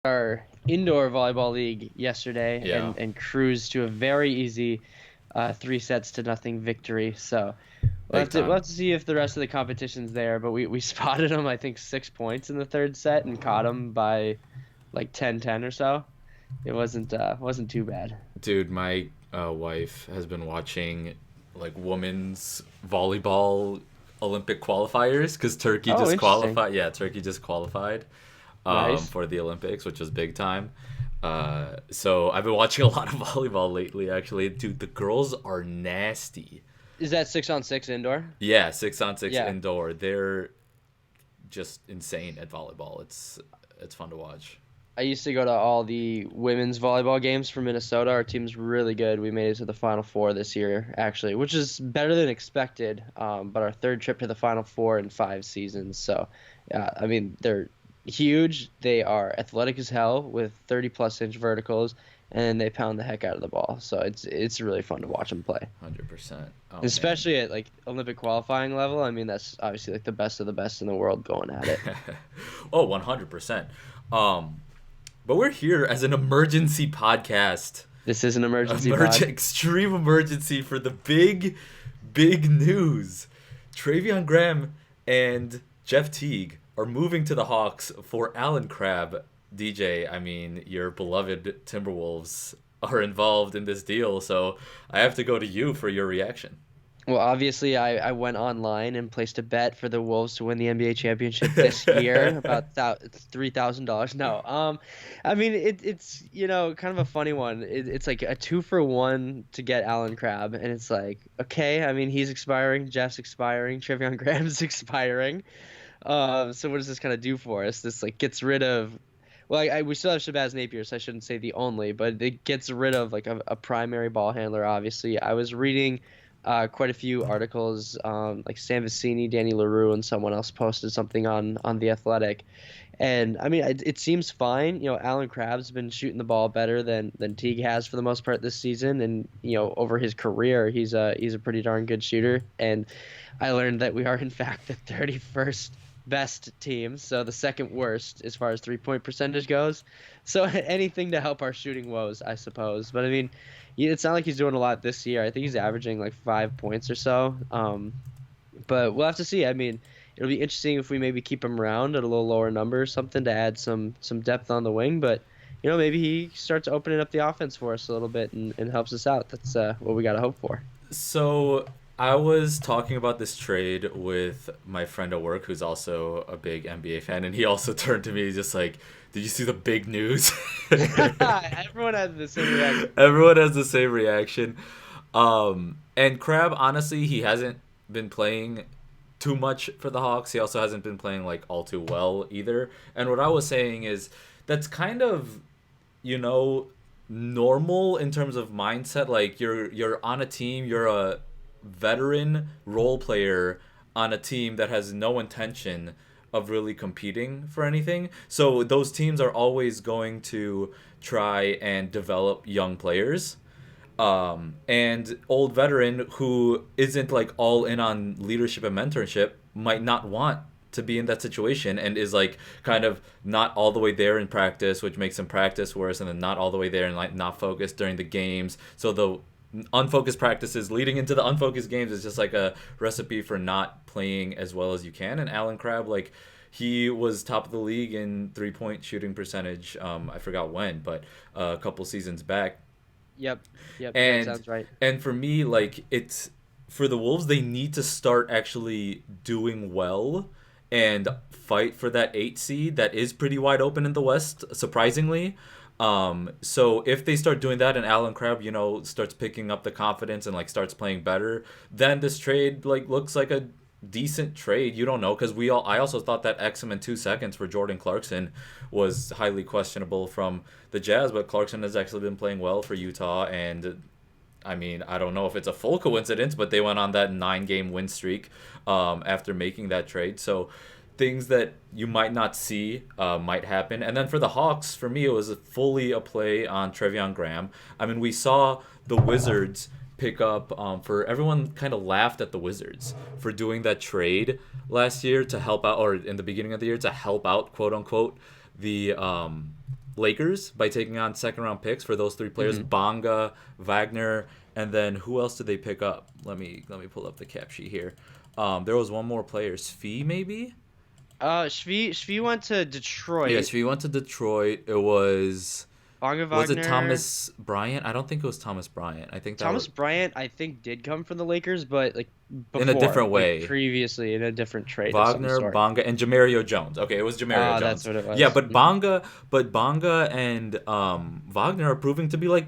our indoor volleyball league yesterday Yeah, and cruised to a very easy 3-0 victory. So big we'll time. have to see if the rest of the competition's there. But we spotted them, I think, 6 points in the third set and caught them by like 10-10 or so. It wasn't too bad. Dude, my wife has been watching like women's volleyball Olympic qualifiers because Turkey Oh, just interesting. qualified. Yeah, Turkey just qualified Nice. for the Olympics, which was big time. So I've been watching a lot of volleyball lately, actually. Dude, the girls are nasty. Is that 6-on-6 indoor? Yeah, 6-on-6 Yeah. indoor. They're just insane at volleyball. It's fun to watch. I used to go to all the women's volleyball games for Minnesota. Our team's really good. We made it to the Final Four this year, actually, which is better than expected. But our third trip to the Final Four in 5 seasons. So, I mean, they're huge. They are athletic as hell with 30 plus inch verticals, and they pound the heck out of the ball. So it's really fun to watch them play, 100%. Oh man. especially at like Olympic qualifying level. I mean, that's obviously like the best of the best in the world going at it. Oh, 100%. Um but we're here as an emergency podcast. This is an emergency pod. Extreme emergency for the big news. Travion Graham and Jeff Teague are moving to the Hawks for Allen Crabbe. DJ, I mean, your beloved Timberwolves are involved in this deal, so I have to go to you for your reaction. Well, obviously, I went online and placed a bet for the Wolves to win the NBA championship this year, about $3,000. No, I mean it's kind of a funny one. It's like a 2-for-1 to get Allen Crabbe, and it's like okay, I mean he's expiring, Jeff's expiring, Trevion Graham's expiring. So what does this kind of do for us? This like gets rid of. Well, we still have Shabazz Napier, so I shouldn't say the only, but it gets rid of like a primary ball handler. Obviously, I was reading quite a few articles, like Sam Vecini, Danny LaRue, and someone else posted something on the Athletic, and I mean it seems fine. Alan Crabbe's been shooting the ball better than Teague has for the most part this season, and over his career he's a pretty darn good shooter. And I learned that we are in fact the 31st best team, so the second worst as far as 3-point percentage goes. So anything to help our shooting woes, I suppose. But I mean, it's not like he's doing a lot this year. I think he's averaging like 5 points or so. But we'll have to see. I mean, it'll be interesting if we maybe keep him around at a little lower number or something to add some depth on the wing. But maybe he starts opening up the offense for us a little bit and helps us out. That's what we got to hope for. So I was talking about this trade with my friend at work who's also a big NBA fan, and he also turned to me just like, "Did you see the big news?" Everyone has the same reaction. Everyone has the same reaction. And Crab, honestly, he hasn't been playing too much for the Hawks. He also hasn't been playing like all too well either. And what I was saying is that's kind of, you know, normal in terms of mindset. Like you're on a team, you're a veteran role player on a team that has no intention of really competing for anything. So those teams are always going to try and develop young players. And old veteran who isn't like all in on leadership and mentorship might not want to be in that situation and is like kind of not all the way there in practice, which makes him practice worse, and then not all the way there and like not focused during the games. So the unfocused practices leading into the unfocused games is just like a recipe for not playing as well as you can. And Alan Crabb, like he was top of the league in 3-point shooting percentage. I forgot when, but a couple seasons back. Yep, yep, that And sounds right. for me, like it's for the Wolves, they need to start actually doing well and fight for that 8 seed that is pretty wide open in the West, surprisingly. So if they start doing that and Alan Crabb, starts picking up the confidence and like starts playing better, then this trade like looks like a decent trade. You don't know because I also thought that Exum in 2 seconds for Jordan Clarkson was highly questionable from the Jazz, but Clarkson has actually been playing well for Utah. And I mean, I don't know if it's a full coincidence, but they went on that 9-game win streak after making that trade. So things that you might not see might happen. And then for the Hawks, for me, it was fully a play on Trevion Graham. I mean, we saw the Wizards pick up for everyone kind of laughed at the Wizards for doing that trade last year to help out, or in the beginning of the year to help out, quote unquote, the Lakers by taking on second round picks for those three players: Hmm. Bonga, Wagner, and then who else did they pick up? Let me pull up the cap sheet here. There was one more player, Svi maybe. Shvi went to Yes, Detroit. Svi went to Detroit. It Bonga was it Wagner. Thomas Bryant? I don't think it was Thomas Bryant. I think that was Thomas Bryant, I think, did come from the Lakers, but like in a before, different like way. previously in a different trade of some Wagner, sort. Bonga, and Jamario Jones. Okay, it was Jamario That's Jones. what it Yeah, was. Hmm. But Bonga and Wagner are proving to be like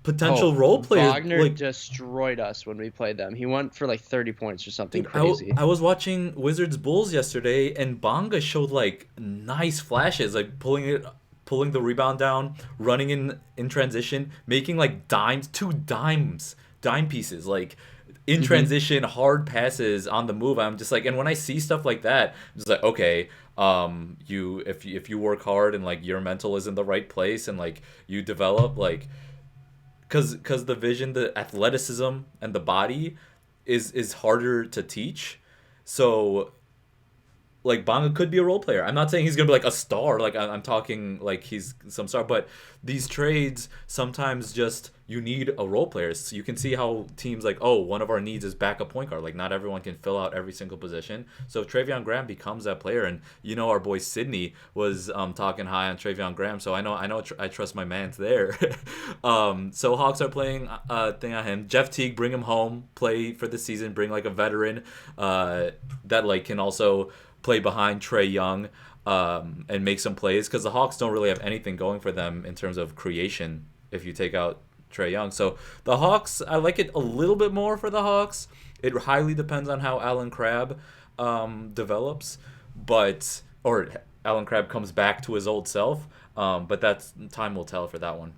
Oh, potential role players. Wagner Like, destroyed us when we played them. He went for like 30 points or something dude, crazy. I was watching Wizards Bulls yesterday, and Bonga showed like nice flashes, like pulling the rebound down, running in transition, making like dime pieces, like in Hmm. transition, hard passes on the move. I'm just like, and when I see stuff like that, I'm just like, okay, you if you work hard and like your mental is in the right place and like you develop like because the vision, the athleticism, and the body is harder to teach. So like Bonga could be a role player. I'm not saying he's gonna be like a star. Like I'm talking like he's some star. But these trades sometimes just you need a role player. So you can see how teams like, oh, one of our needs is backup point guard. Like not everyone can fill out every single position. So if Travion Graham becomes that player, and you know our boy Sydney was talking high on Travion Graham, so I trust my man's there. So Hawks are playing thing on him. Jeff Teague, bring him home, play for the season, bring like a veteran that like can also play behind Trae Young and make some plays because the Hawks don't really have anything going for them in terms of creation if you take out Trae Young. So the Hawks, I like it a little bit more for the Hawks. It highly depends on how Allen Crabbe develops, but or Allen Crabbe comes back to his old self. But that's time will tell for that one.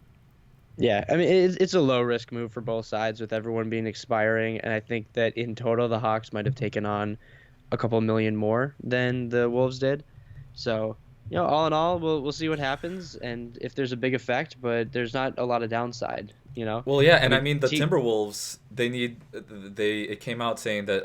Yeah, I mean it's a low risk move for both sides with everyone being expiring, and I think that in total the Hawks might have taken on a couple million more than the Wolves did. So, all in all, we'll see what happens and if there's a big effect, but there's not a lot of downside, you know? Well, yeah, I and I mean, mean the T Timberwolves. They it came out saying that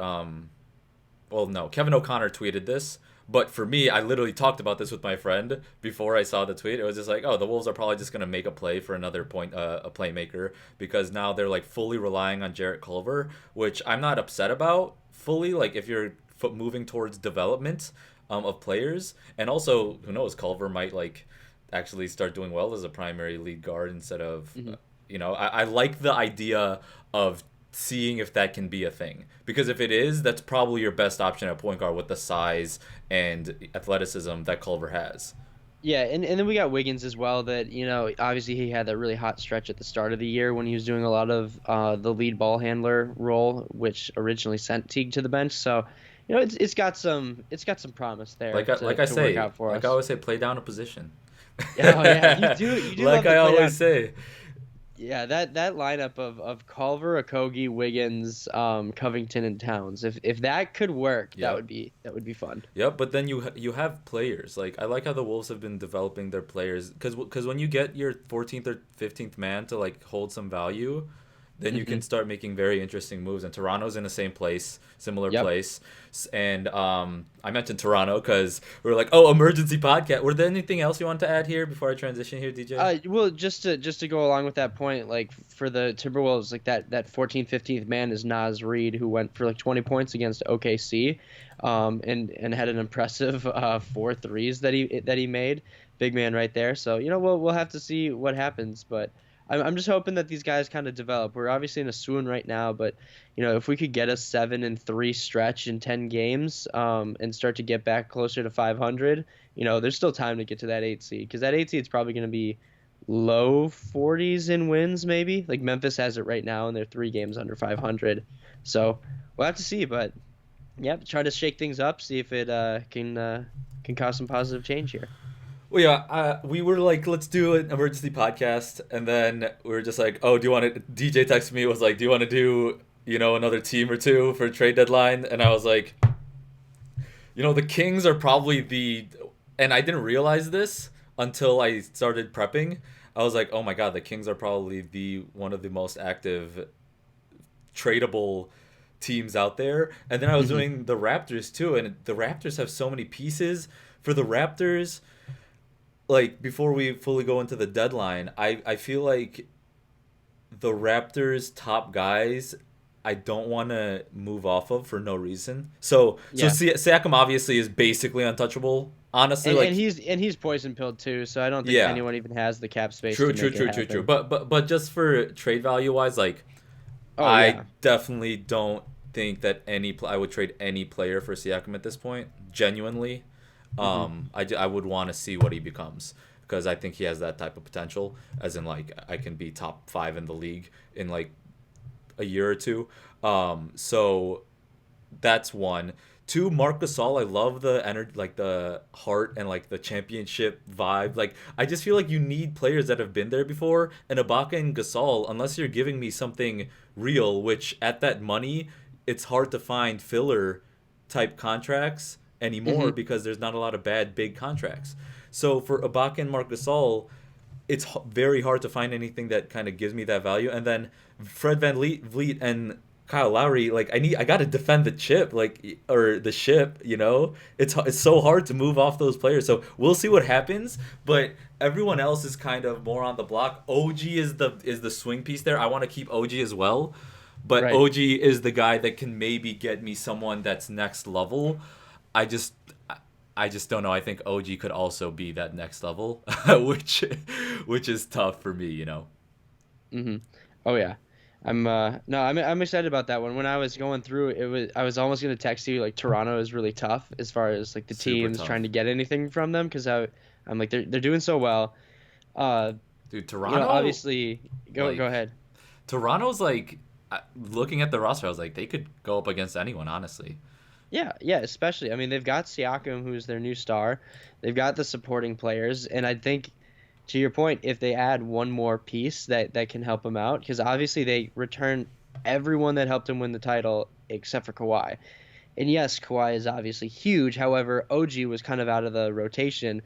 well, no, Kevin O'Connor tweeted this, but for me, I literally talked about this with my friend before I saw the tweet. It was just like, oh, the Wolves are probably just gonna make a play for another point, a playmaker, because now they're like fully relying on Jarrett Culver, which I'm not upset about fully. Like if you're moving towards development of players, and also who knows, Culver might like actually start doing well as a primary lead guard instead of Mhm. I like the idea of seeing if that can be a thing. Because if it is, that's probably your best option at point guard with the size and athleticism that Culver has. Yeah, and then we got Wiggins as well that, obviously he had that really hot stretch at the start of the year when he was doing a lot of the lead ball handler role, which originally sent Teague to the bench. So, it's got some promise there to Like I to work say, out for like I us. always say, play down a position. Oh yeah, you do Like love I to play always down. say. Yeah, that lineup of Culver, Okogie, Wiggins, Covington, and Towns. If that could work, that Yep. would be fun. Yep, but then you have players. Like I like how the Wolves have been developing their players cuz when you get your 14th or 15th man to like hold some value, then you can Hmm. start making very interesting moves. And Toronto's in the same place, similar Yep. place. And I mentioned Toronto cuz we were like, "Oh, emergency podcast." Were there anything else you want to add here before I transition here, DJ? Well, just to go along with that point, like for the Timberwolves, like that 14th, 15th man is Naz Reid, who went for like 20 points against OKC, and had an impressive four threes that he made. Big man right there. So we'll have to see what happens, but I'm just hoping that these guys kind of develop. We're obviously in a swoon right now, but if we could get a 7-3 stretch in 10 games, and start to get back closer to 500. There's still time to get to that 8 seed because that 8 seed is probably going to be low 40s in wins, maybe. Like Memphis has it right now, and they're 3 games under 500. So we'll have to see, but yeah, try to shake things up, see if it can cause some positive change here. Well, yeah, we were like, let's do an emergency podcast, and then we were just like, oh, do you want to? DJ texted me was like, do you want to do another team or two for trade deadline? And I was like, the Kings are probably and I didn't realize this until I started prepping. I was like, oh my god, the Kings are probably the one of the most active tradable teams out there. And then I was Hmm. doing the Raptors too, and the Raptors have so many pieces. For the Raptors, like before we fully go into the deadline, I feel like the Raptors top guys I don't want to move off of for no reason. So Yeah. Siakam obviously is basically untouchable. Honestly, And like he's poison pilled too, so I don't think yeah, anyone even has the cap space true, to true, make it true, true, true. happen. But just for trade value wise, like Oh I yeah. definitely don't think that I would trade any player for Siakam at this point. Genuinely, Hmm. I would want to see what he becomes because I think he has that type of potential. As in, like I can be top 5 in the league in like a year or two. So that's one. Two, Marc Gasol. I love the energy, like the heart and like the championship vibe. Like I just feel like you need players that have been there before. And Ibaka and Gasol, unless you're giving me something real, which at that money, it's hard to find filler type contracts anymore Hmm. because there's not a lot of bad big contracts. So for Ibaka and Marc Gasol, it's very hard to find anything that kind of gives me that value. And then Fred Vliet and Kyle Lowry, like I got to defend the chip, like or the ship. It's so hard to move off those players. So we'll see what happens. But everyone else is kind of more on the block. OG is the swing piece there. I want to keep OG as well, but Right. OG is the guy that can maybe get me someone that's next level. I just I just don't know. I think OG could also be that next level, which is tough for me. Hmm. Oh yeah. I'm excited about that one. When I was going through it, I was almost gonna text you like Toronto is really tough as far as like the Super teams trying tough. to get anything from them because I'm like they're doing so well. Uh, Dude, Toronto Obviously go like ahead. Toronto's like looking at the roster, I was like they could go up against anyone, honestly. Yeah, yeah, especially. I mean, they've got Siakam, who's their new star. They've got the supporting players, and I think, to your point, if they add one more piece that can help them out, because obviously they return everyone that helped them win the title except for Kawhi. And yes, Kawhi is obviously huge. However, OG was kind of out of the rotation,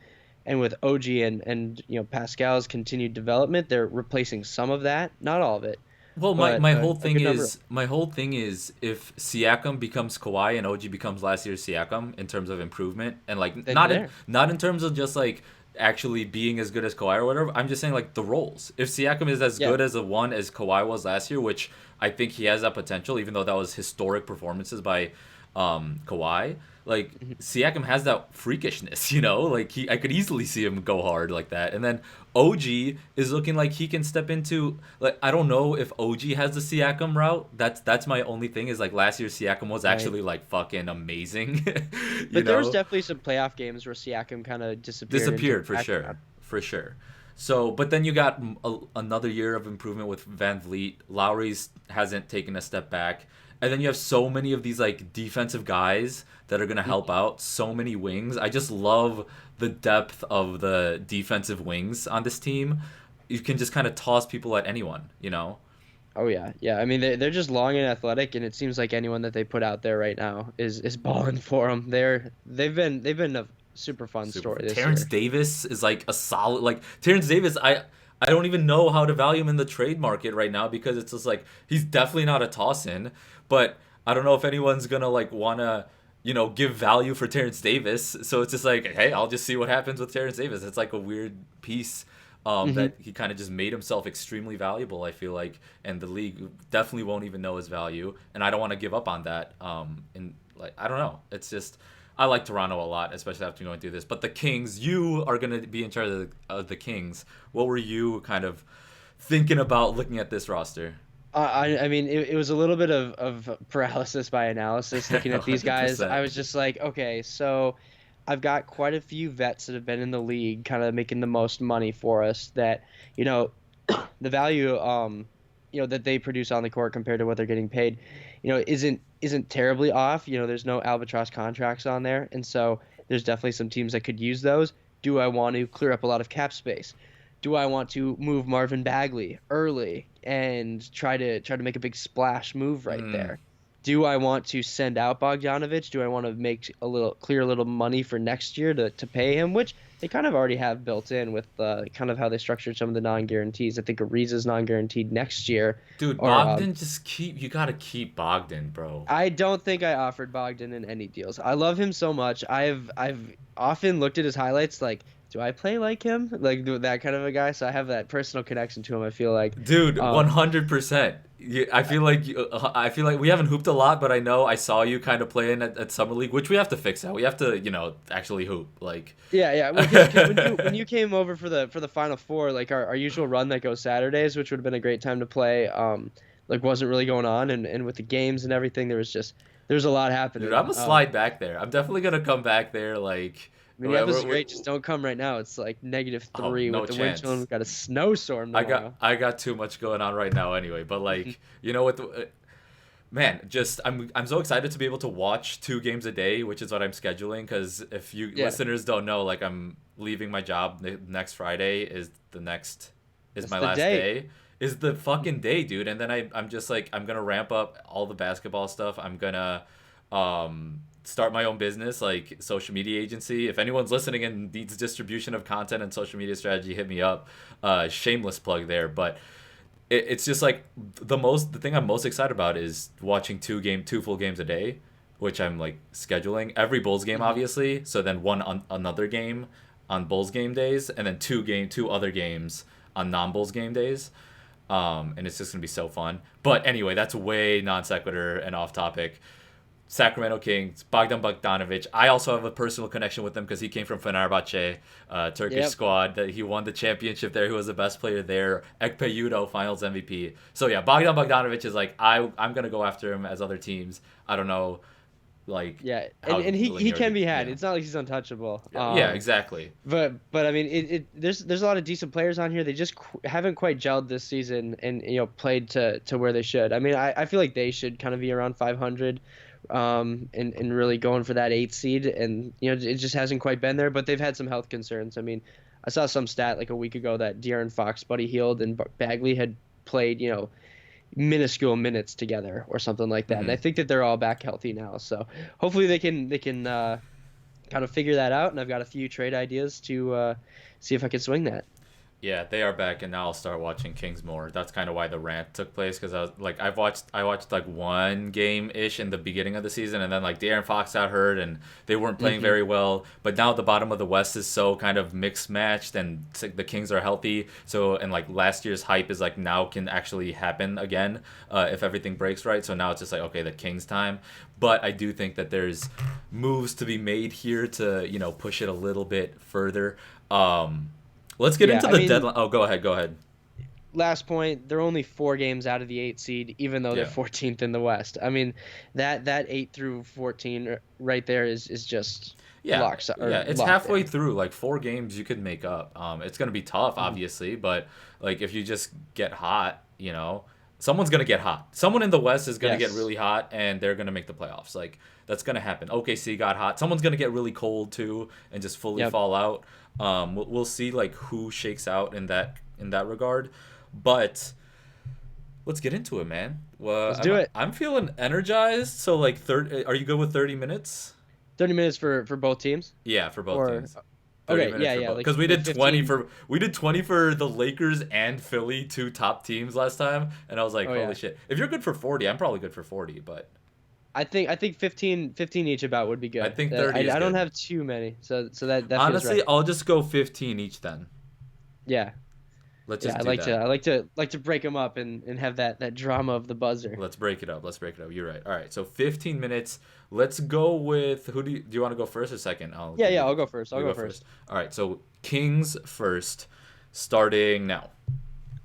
and with OG and Pascal's continued development, they're replacing some of that, not all of it, Well, my, but my a, whole a thing good number. is my whole thing is if Siakam becomes Kawhi and OG becomes last year's Siakam in terms of improvement and like Then you're there. not in terms of just like actually being as good as Kawhi or whatever. I'm just saying like the roles. If Siakam is as Yeah. good as a one as Kawhi was last year, which I think he has that potential, even though that was historic performances by Kawhi. Like Mhm. Siakam has that freakishness, like I could easily see him go hard like that. And then OG is looking like he can step into like I don't know if OG has the Siakam route. That's my only thing is like last year Siakam was Right. actually like fucking amazing, you But there was know? definitely some playoff games where Siakam kind of disappeared into the Disappeared for background. sure, for sure. So, but then you got another year of improvement with Van Vliet. Lowry's hasn't taken a step back, and then you have so many of these like defensive guys that are gonna help Mhm. out. So many wings. I just love the depth of the defensive wings on this team. You can just kind of toss people at anyone. Oh yeah, yeah. I mean, they're just long and athletic, and it seems like anyone that they put out there right now is balling for them. They've been a super fun Super. story this Terrence year. Davis is like a solid like Terrence Davis. I don't even know how to value him in the trade market right now because it's just like he's definitely not a toss in, but I don't know if anyone's gonna like wanna give value for Terrence Davis. So it's just like hey, I'll just see what happens with Terrence Davis. It's like a weird piece. Hmm. That he kind of just made himself extremely valuable, I feel like, and the league definitely won't even know his value, and I don't want to give up on that. And like I don't know, it's just I like Toronto a lot, especially after going through this. But the Kings, you are going to be in charge of the Kings. What were you kind of thinking about looking at this roster? I mean, it was a little bit of paralysis by analysis looking at these guys. I 100%. was just like, okay, so I've got quite a few vets that have been in the league, kind of making the most money for us. That you know, the value that they produce on the court compared to what they're getting paid, isn't terribly off. There's no albatross contracts on there, and so there's definitely some teams that could use those. Do I want to clear up a lot of cap space? Do I want to move Marvin Bagley early and try to make a big splash move right Mm. there? Do I want to send out Bogdanovich? Do I want to make clear a little money for next year to pay him, which they kind of already have built in with kind of how they structured some of the non-guarantees. I think Ariza's non-guaranteed next year, Dude, or Bogdan you got to keep Bogdan, bro. I don't think I offered Bogdan in any deals. I love him so much. I've often looked at his highlights like, do I play like him? Like that kind of a guy. So I have that personal connection to him. I feel like, Dude, 100%. I feel like we haven't hooped a lot, but I saw you kind of playing at summer league, which we have to fix now. We have to, actually hoop. Like, yeah. Because when you came over for the Final Four, like our usual run that goes Saturdays, which would have been a great time to play, like wasn't really going on, and with the games and everything, there was a lot happening. dude, I'm gonna slide back there. I'm definitely gonna come back there. Like, Minneapolis is great. Just don't come right now. It's like -3 no with the wind chance. chill. And we've got a snowstorm tomorrow. I got too much going on right now anyway. But like, you know what? Man, just I'm so excited to be able to watch 2 games a day, which is what I'm scheduling. Because if you listeners don't know, like I'm leaving my job next Friday is my last day. Is the fucking day, dude. And then I'm just like I'm gonna ramp up all the basketball stuff. I'm gonna start my own business, like social media agency. If anyone's listening and needs distribution of content and social media strategy, hit me up. Shameless plug there, but it's just like the thing I'm most excited about is watching 2 full games a day, which I'm like scheduling every Bulls game, obviously. So then one on another game on Bulls game days, and then 2 other games on non-Bulls game days. And it's just gonna be so fun. But anyway, that's way non sequitur and off topic. Sacramento Kings, Bogdan Bogdanovic. I also have a personal connection with him because he came from Fenerbahce, Turkish squad. That he won the championship there. He was the best player there. Ekpe Udo, Finals MVP. So yeah, Bogdan Bogdanovic is like I'm gonna go after him as other teams. I don't know, like and he can be had. It's not like he's untouchable. Yeah, exactly. But I mean, there's a lot of decent players on here. They just haven't quite gelled this season and played to where they should. I mean, I feel like they should kind of be around 500. And really going for that 8th seed, and it just hasn't quite been there. But they've had some health concerns. I mean, I saw some stat like a week ago that De'Aaron Fox, Buddy Hield, and Bagley had played minuscule minutes together or something like that. And I think that they're all back healthy now. So hopefully they can kind of figure that out. And I've got a few trade ideas to see if I can swing that. Yeah, they are back, and now I'll start watching Kings more. That's kind of why the rant took place, because I watched like 1 game-ish in the beginning of the season, and then like De'Aaron Fox got hurt, and they weren't playing very well. But now the bottom of the West is so kind of mixed matched, and the Kings are healthy. So and like last year's hype is like now can actually happen again if everything breaks right. So now it's just like okay, the Kings time. But I do think that there's moves to be made here to push it a little bit further. Let's get into the deadline. Oh, go ahead. Last point, they're only 4 games out of the 8th seed, even though they're 14th in the West. I mean, that 8 through 14 right there is just locks. It's halfway through. Like 4 games you could make up. It's gonna be tough, obviously, but like if you just get hot, someone's gonna get hot. Someone in the West is gonna get really hot, and they're gonna make the playoffs. Like that's gonna happen. OKC got hot. Someone's gonna get really cold too, and just fully fall out. We'll see like who shakes out in that regard, but let's get into it, man. Let's do it. I'm feeling energized. So like are you good with 30 minutes? 30 minutes for both teams? Yeah, for both teams. Okay, because we did 20 for the Lakers and Philly, 2 top teams last time, and I was like, holy shit. If you're good for 40, I'm probably good for 40, but I think 15 each about would be good. I think 30 I don't have too many, so that honestly, feels right. I'll just go 15 each then. Yeah. Let's just I like to break them up and have that drama of the buzzer. Let's break it up. You're right. All right, so 15 minutes. Let's go with who do you want to go first or second? I'll go first. I'll go first. All right, so Kings first, starting now.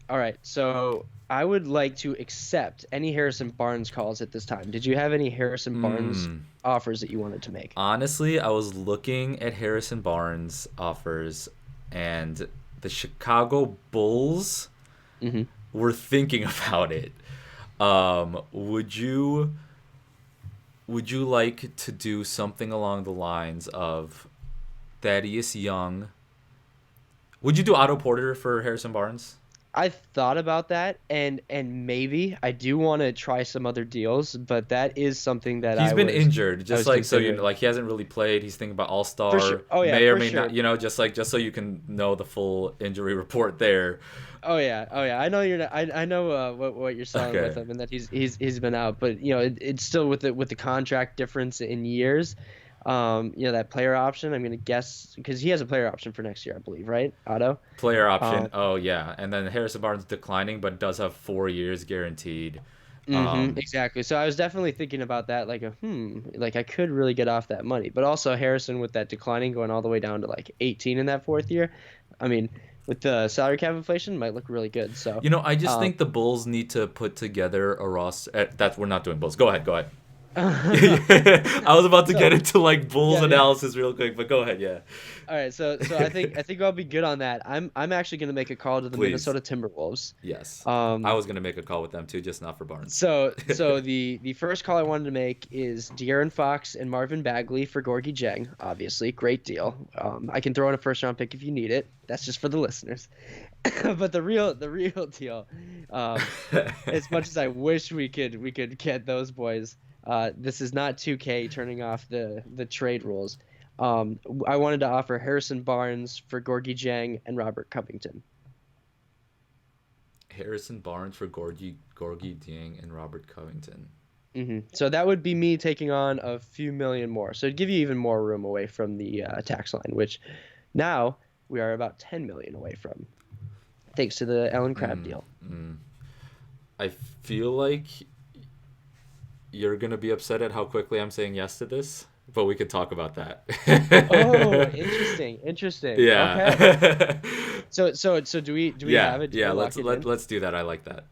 All right, so I would like to accept any Harrison Barnes calls at this time. Did you have any Harrison Barnes offers that you wanted to make? Honestly, I was looking at Harrison Barnes offers, and the Chicago Bulls were thinking about it. Would you like to do something along the lines of Thaddeus Young? Would you do Otto Porter for Harrison Barnes? I thought about that, and maybe I do want to try some other deals, but that is something that he's been injured, just like so like he hasn't really played. He's thinking about All-Star, sure. may or may not, just so you can know the full injury report there. Oh yeah. I know you're not, I know what you're saying with him, and that he's been out, but it's still with the contract difference in years. That player option. I'm gonna guess because he has a player option for next year, I believe, right? Otto. Player option. Um, Oh yeah, and then Harrison Barnes declining, but does have 4 years guaranteed. exactly. So I was definitely thinking about that, like like I could really get off that money, but also Harrison with that declining going all the way down to like 18 in that fourth year. I mean, with the salary cap inflation, might look really good. So, I just um, think the Bulls need to put together a roster. That's we're not doing Bulls. Go ahead. Go ahead. I was about to get so into like Bulls yeah, yeah. analysis real quick, but go ahead. Yeah. All right, so I think I'll be good on that. I'm actually gonna make a call to the Please. Minnesota Timberwolves. Yes. I Um, was gonna make a call with them too, just not for Barnes. so the first call I wanted to make is De'Aaron Fox and Marvin Bagley for Gorgie Jang. Obviously, great deal. I can throw in a first round pick if you need it. That's just for the listeners. But the real deal, as much as I wish we could get those boys, this is not 2K turning off the trade rules. I wanted to offer Harrison Barnes for Gorgie Jang and Robert Covington. Harrison Barnes for Gorgie Dieng and Robert Covington. So that would be me taking on a few million more. So it'd give you even more room away from the tax line, which now we are about 10 million away from, thanks to the Allen Crabbe Mm, deal. mm. I feel like you're gonna be upset at how quickly I'm saying yes to this, but we could talk about that. Oh, interesting, interesting. Okay. Yeah. So do we Yeah, have it? Do we yeah, lock it in? let's do that. I like that.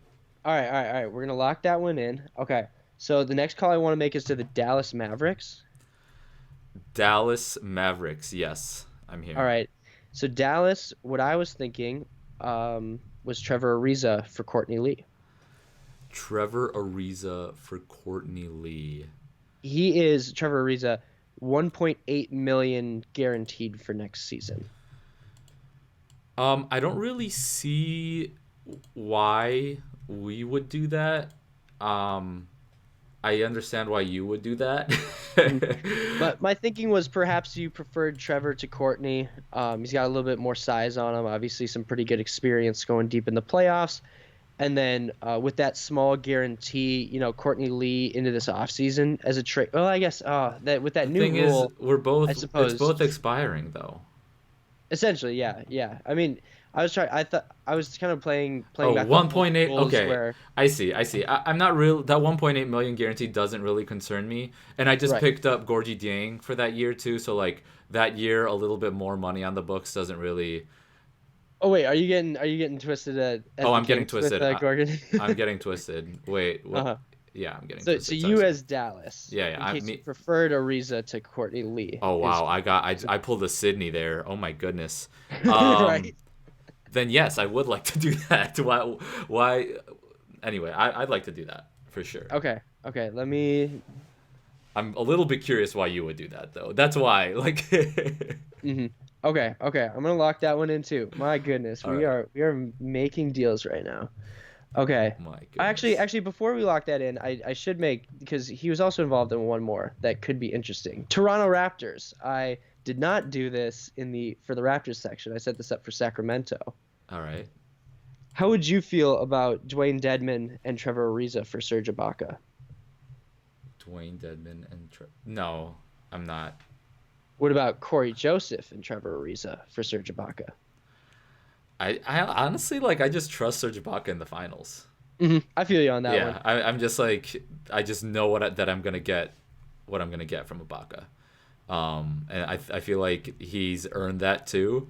All right, all right, all right. We're gonna lock that one in. Okay. So the next call I want to make is to the Dallas Mavericks. Dallas Mavericks. Yes, I'm All here. right. So Dallas, what I was thinking, was Trevor Ariza for Courtney Lee. Trevor Ariza for Courtney Lee. He is Trevor Ariza, 1.8 million guaranteed for next season. I don't really see why we would do that. Um, I understand why you would do that. Mhm. But my thinking was perhaps you preferred Trevor to Courtney. He's got a little bit more size on him, obviously some pretty good experience going deep in the playoffs. And then with that small guarantee, Courtney Lee into this offseason as a trade. Well, I guess that with that The new thing is, rule, I it's suppose both expiring though. essentially, yeah, yeah. I mean, I thought I was kind of playing Oh, back the old 1.8. rules Okay. where I see. I'm not real. That 1.8 million guarantee doesn't really concern me. And I just right. picked up Gorgie Dieng for that year too. So like that year, a little bit more money on the books doesn't really. Oh wait, are you getting twisted at Oh, the I'm getting kinks with twisted. Gorgon? I'm getting twisted. Wait, what? Uh-huh. Yeah, I'm getting So twisted. Sorry, you sorry. as Dallas, Yeah, yeah. in I case you me. preferred Ariza to Courtney Lee, Oh is wow, I pulled a Sydney there. Oh my goodness. right. Then yes, I would like to do that. Why? Anyway, I'd like to do that for sure. Okay, okay. Let me. I'm a little bit curious why you would do that though. That's why. Like. Okay, okay. I'm gonna lock that one in too. My goodness, All we right. are we are making deals right now. Okay. My Actually, goodness. actually, before we lock that in, I should make because he was also involved in one more that could be interesting. Toronto Raptors. I did not do this for the Raptors section. I set this up for Sacramento. All right. How would you feel about Dwayne Dedman and Trevor Ariza for Serge Ibaka? Dwayne Dedman and no, I'm not. What about Corey Joseph and Trevor Ariza for Serge Ibaka? I honestly like I just trust Serge Ibaka in the finals. I feel you on that one. Yeah, I'm just like I just know that I'm gonna get what I'm gonna get from Ibaka. And I feel like he's earned that too.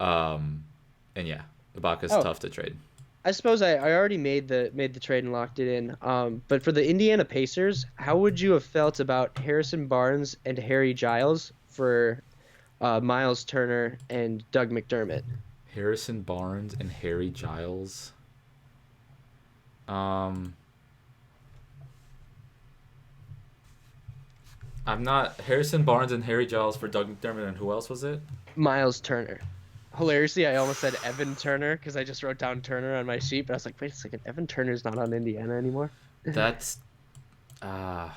And yeah, Ibaka's Oh, tough to trade. I suppose I already made the trade and locked it in. But for the Indiana Pacers, how would you have felt about Harrison Barnes and Harry Giles for Miles Turner and Doug McDermott? Harrison Barnes and Harry Giles. Um, I'm not Harrison Barnes and Harry Giles for Doug McDermott and who else was it? Miles Turner. Hilariously, I almost said Evan Turner because I just wrote down Turner on my sheet, but I was like, wait a second, Evan Turner's not on Indiana anymore. That's uh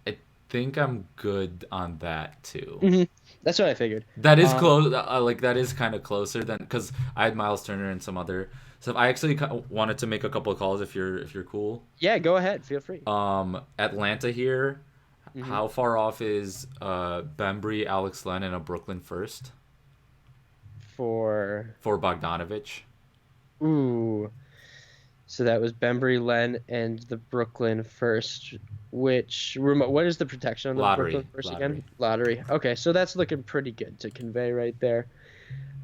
I think I'm good on that too. hmm That's what I figured. That is Um, close. Like that is kind of closer than because I had Miles Turner and some other stuff. I actually wanted to make a couple of calls if you're cool. yeah, go ahead, feel free. Atlanta here Hmm. How far off is Bembry, Alex Len, and a Brooklyn first For for Bogdanovich? ooh, so that was Bembry, Len, and the Brooklyn first. What is the protection on the Brooklyn Lottery, first lottery. again? Lottery. Okay, so that's looking pretty good to convey right there.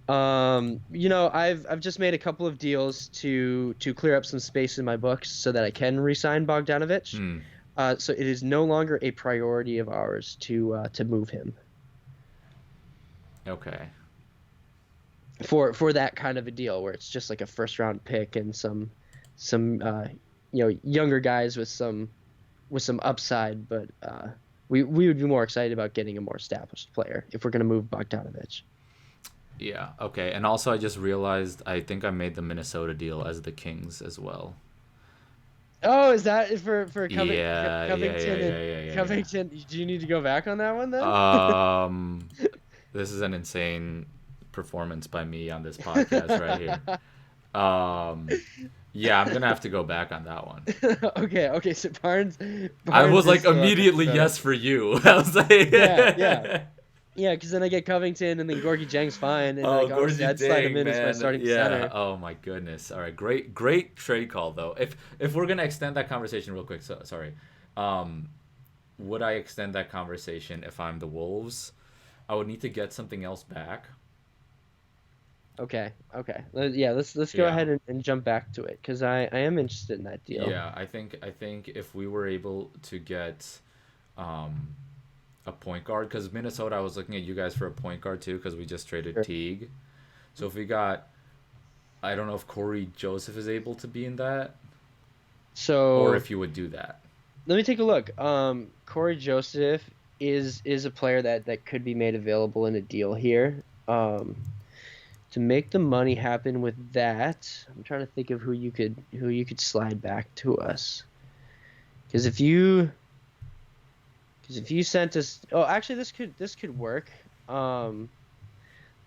I've just made a couple of deals to clear up some space in my books so that I can re-sign Bogdanovich. Hmm. So it is no longer a priority of ours to move him Okay. for that kind of a deal where it's just like a first round pick and some younger guys with some upside, but we would be more excited about getting a more established player if we're going to move Bogdanovich. Yeah. Okay. And also, I just realized I think I made the Minnesota deal as the Kings as well. Oh, is that for Yeah. Yeah. Yeah. Covington Yeah. and Yeah. Covington? Do you need to go back on that one then? Yeah. This is an insane performance by me on this podcast right here. Um, yeah, I'm gonna have to go back on that one. Okay, okay. So I Barnes was is like still at immediately Minnesota. yes for you. I was Yeah, yeah, like, yeah. Because then I get Covington, and then Gorgie Jang's fine, and oh, like honestly, Gorgie I'd slide him Dang, in as my man. starting Yeah. center. Oh my goodness. All right. Great trade call though. If we're gonna extend that conversation real quick, so sorry. Um, would I extend that conversation if I'm the Wolves? I would need to get something else back. Okay, okay. Yeah, let's go Yeah. ahead and jump back to it because I am interested in that deal. Yeah, I think if we were able to get um a point guard, because Minnesota, I was looking at you guys for a point guard too, because we just traded Sure. Teague. So if we got, I don't know if Corey Joseph is able to be in that, or So if you would do that. let me take a look. Corey Joseph is a player that could be made available in a deal here. To make the money happen with that, I'm trying to think of who you could slide back to us. Because if you sent us, oh, actually, this could work. Let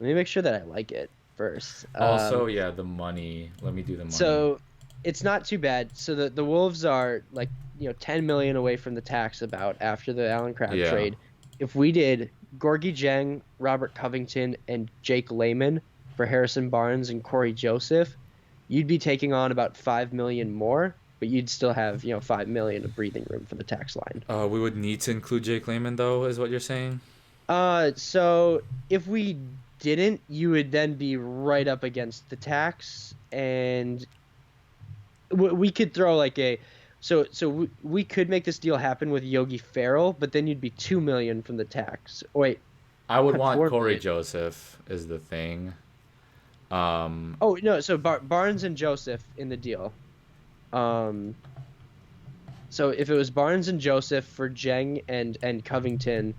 me make sure that I like it first. Also, yeah, the money. Let me do the money. So it's not too bad. So the Wolves are like 10 million away from the tax about after the Allen Crabbe Yeah. trade. If we did Gorgie Jang, Robert Covington, and Jake Layman for Harrison Barnes and Corey Joseph, you'd be taking on about 5 million more, but you'd still have 5 million of breathing room for the tax line. We would need to include Jake Layman though, is what you're saying? So if we didn't, you would then be right up against the tax, and we could throw like we could make this deal happen with Yogi Ferrell, but then you'd be 2 million from the tax. Oh, wait, I would want 4 Corey million. Joseph is the thing. Um, Oh no, so Barnes and Joseph in the deal. Um, so if it was Barnes and Joseph for Jeng and Covington,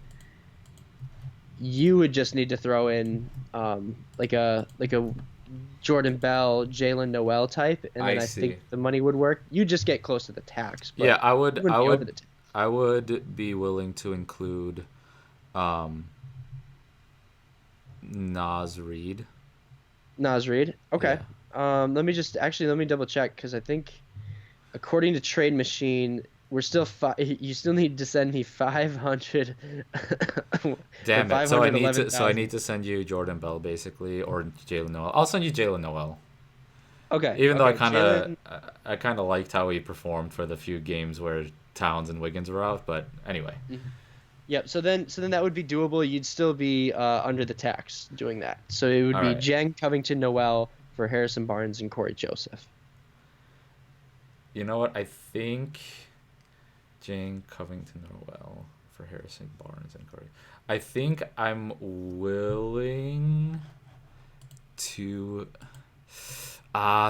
you would just need to throw in like a Jordan Bell, Jalen Noel type, and I then I see. think the money would work. You just get close to the tax, Yeah, but I you would, wouldn't I be over would, the tax. I would be willing to include, um, Nas Reed. Nas Reed. Okay. Yeah. Let me double check because I think according to Trade Machine, we're still you still need to send me 500 or Damn it. So I 511,000. need to send you Jordan Bell basically, or Jalen Noel. I'll send you Jalen Noel. Okay. Even though Okay. Jalen. I kind of liked how he performed for the few games where Towns and Wiggins were out, but anyway. Mhm. Yep. So then that would be doable. You'd still be under the tax doing that. So it would All be right. Jeng, Covington, Noel for Harrison Barnes and Corey Joseph. You know what? I think Jane Covington Noel for Harrison Barnes and Corey. I think I'm willing to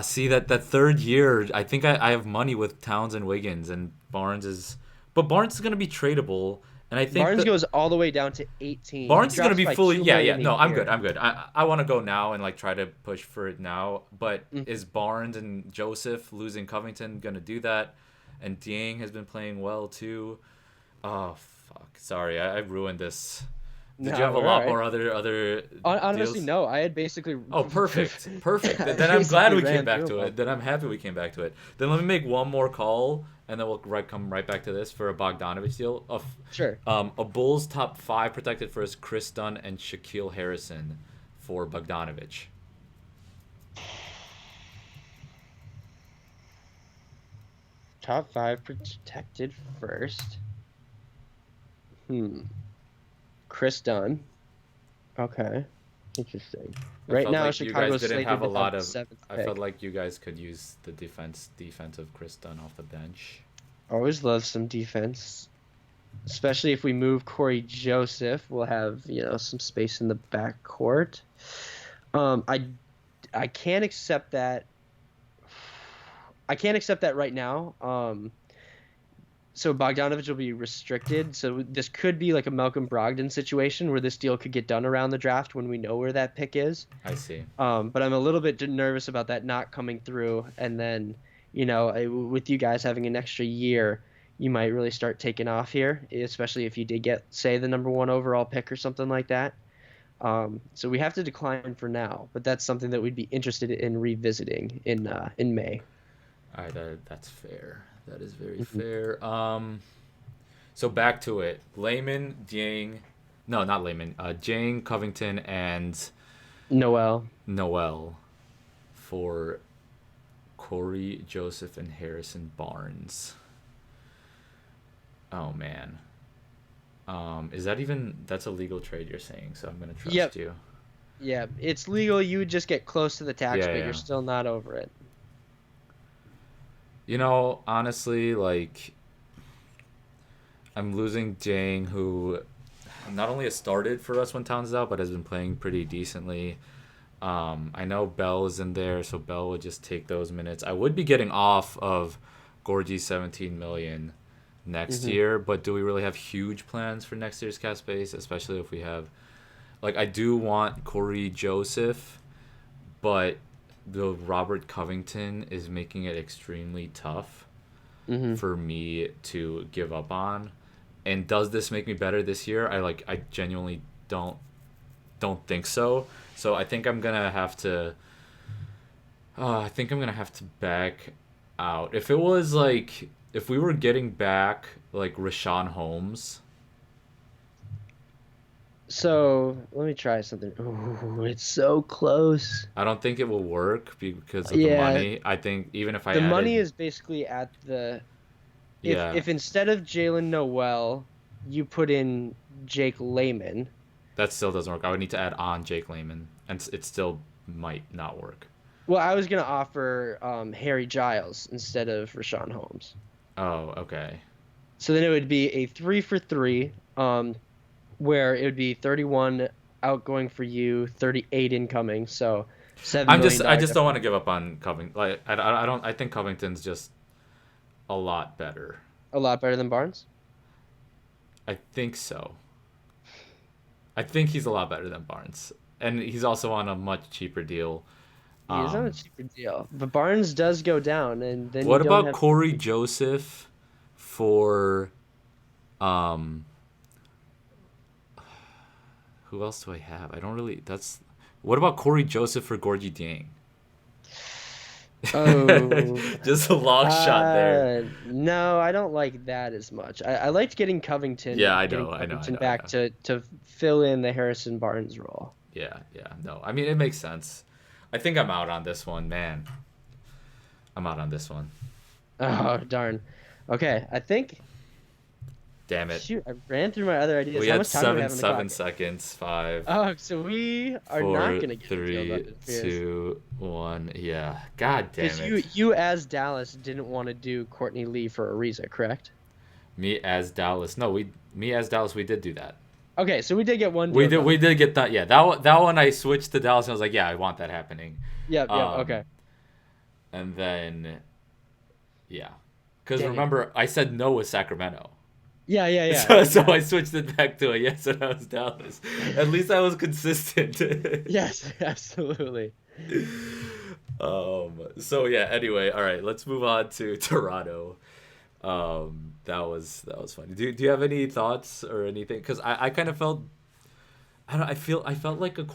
see that third year. I think I have money with Towns and Wiggins, and Barnes is, but Barnes is gonna be tradable, and I think Barnes that goes all the way down to 18. He Barnes is gonna drops be by fully. 2 Yeah. million No, a I'm good. year. I'm good. I want to go now and like try to push for it now. But Mm. is Barnes and Joseph losing Covington gonna do that? And Dieng has been playing well too. Oh fuck! Sorry, I ruined this. Did you No, have a we're all lot right. more other Honestly, deals? no. I had basically Oh, perfect. I Then I'm glad basically we came ran back through to them it. all. Then I'm happy we came back to it. Then let me make one more call, and then we'll come right back to this for a Bogdanovich deal. Sure. A Bulls top 5 protected first, Chris Dunn and Shaquille Harrison for Bogdanovich. Top 5 protected first. Chris Dunn. Okay. Interesting. Right now, like Chicago's didn't slated have a to lot the of. seventh I pick. felt like you guys could use the defensive Chris Dunn off the bench. Always love some defense, especially if we move Corey Joseph. We'll have some space in the backcourt. I can't accept that. I can't accept that right now. So Bogdanovich will be restricted. So this could be like a Malcolm Brogdon situation where this deal could get done around the draft when we know where that pick is. I see. But I'm a little bit nervous about that not coming through. And then, with you guys having an extra year, you might really start taking off here, especially if you did get, say, the number 1 overall pick or something like that. So we have to decline for now, but that's something that we'd be interested in revisiting in May. All right, that's fair. That is very fair. So back to it. Dieng, Covington, and Noel for Corey Joseph and Harrison Barnes. Oh man. Is that that's a legal trade you're saying? So I'm gonna trust you. Yeah, it's legal. You would just get close to the tax, but yeah. You're still not over it. Honestly, like, I'm losing Dieng, who not only has started for us when Towns is out, but has been playing pretty decently. I know Bell is in there, so Bell would just take those minutes. I would be getting off of Gorgie's $17 million next year, but do we really have huge plans for next year's cap space, especially if we have... Like, I do want Corey Joseph, but the Robert Covington is making it extremely tough for me to give up on. And does this make me better this year? I genuinely don't think so. So I think I'm gonna have to back out. If it was like, if we were getting back like Rashawn Holmes. So let me try something. Ooh, it's so close. I don't think it will work because of the money. I think even if the money is basically at the. If instead of Jalen Noel, you put in Jake Layman. That still doesn't work. I would need to add on Jake Layman, and it still might not work. Well, I was gonna offer Harry Giles instead of Rashawn Holmes. Oh, okay. So then it would be a 3-for-3. Where it would be 31 outgoing for you, 38 incoming. So $7 million. I just don't want to give up on Covington. Like I think Covington's just a lot better. A lot better than Barnes? I think so. I think he's a lot better than Barnes, and he's also on a much cheaper deal. He's on a cheaper deal, but Barnes does go down, and then. What about Corey Joseph for? Who else do I have? I don't really. What about Corey Joseph for Gorgie Dieng? Oh, just a long shot there. No, I don't like that as much. I liked getting Covington. Yeah, I know. Back to fill in the Harrison Barnes role. Yeah. No, I mean it makes sense. I think I'm out on this one, man. I'm out on this one. Oh darn. Okay, I think. Damn it. Shoot, I ran through my other ideas. We How had much time do we have on the clock? 7 seconds. 5. Oh, so we are not going to get 3, 2, 1. Yeah. God damn it. Because you as Dallas didn't want to do Courtney Lee for Ariza, correct? Me as Dallas. No, me as Dallas, we did do that. Okay, so we did get one. We did get that. Yeah, that one I switched to Dallas and I was like, yeah, I want that happening. Yeah, okay. And then, yeah. Because remember, I said no with Sacramento. Yeah. So I switched it back to a yes when I was Dallas. At least I was consistent. Yes, absolutely. So yeah. Anyway, all right. Let's move on to Toronto. That was funny. Do you have any thoughts or anything? Because I kind of felt I felt like a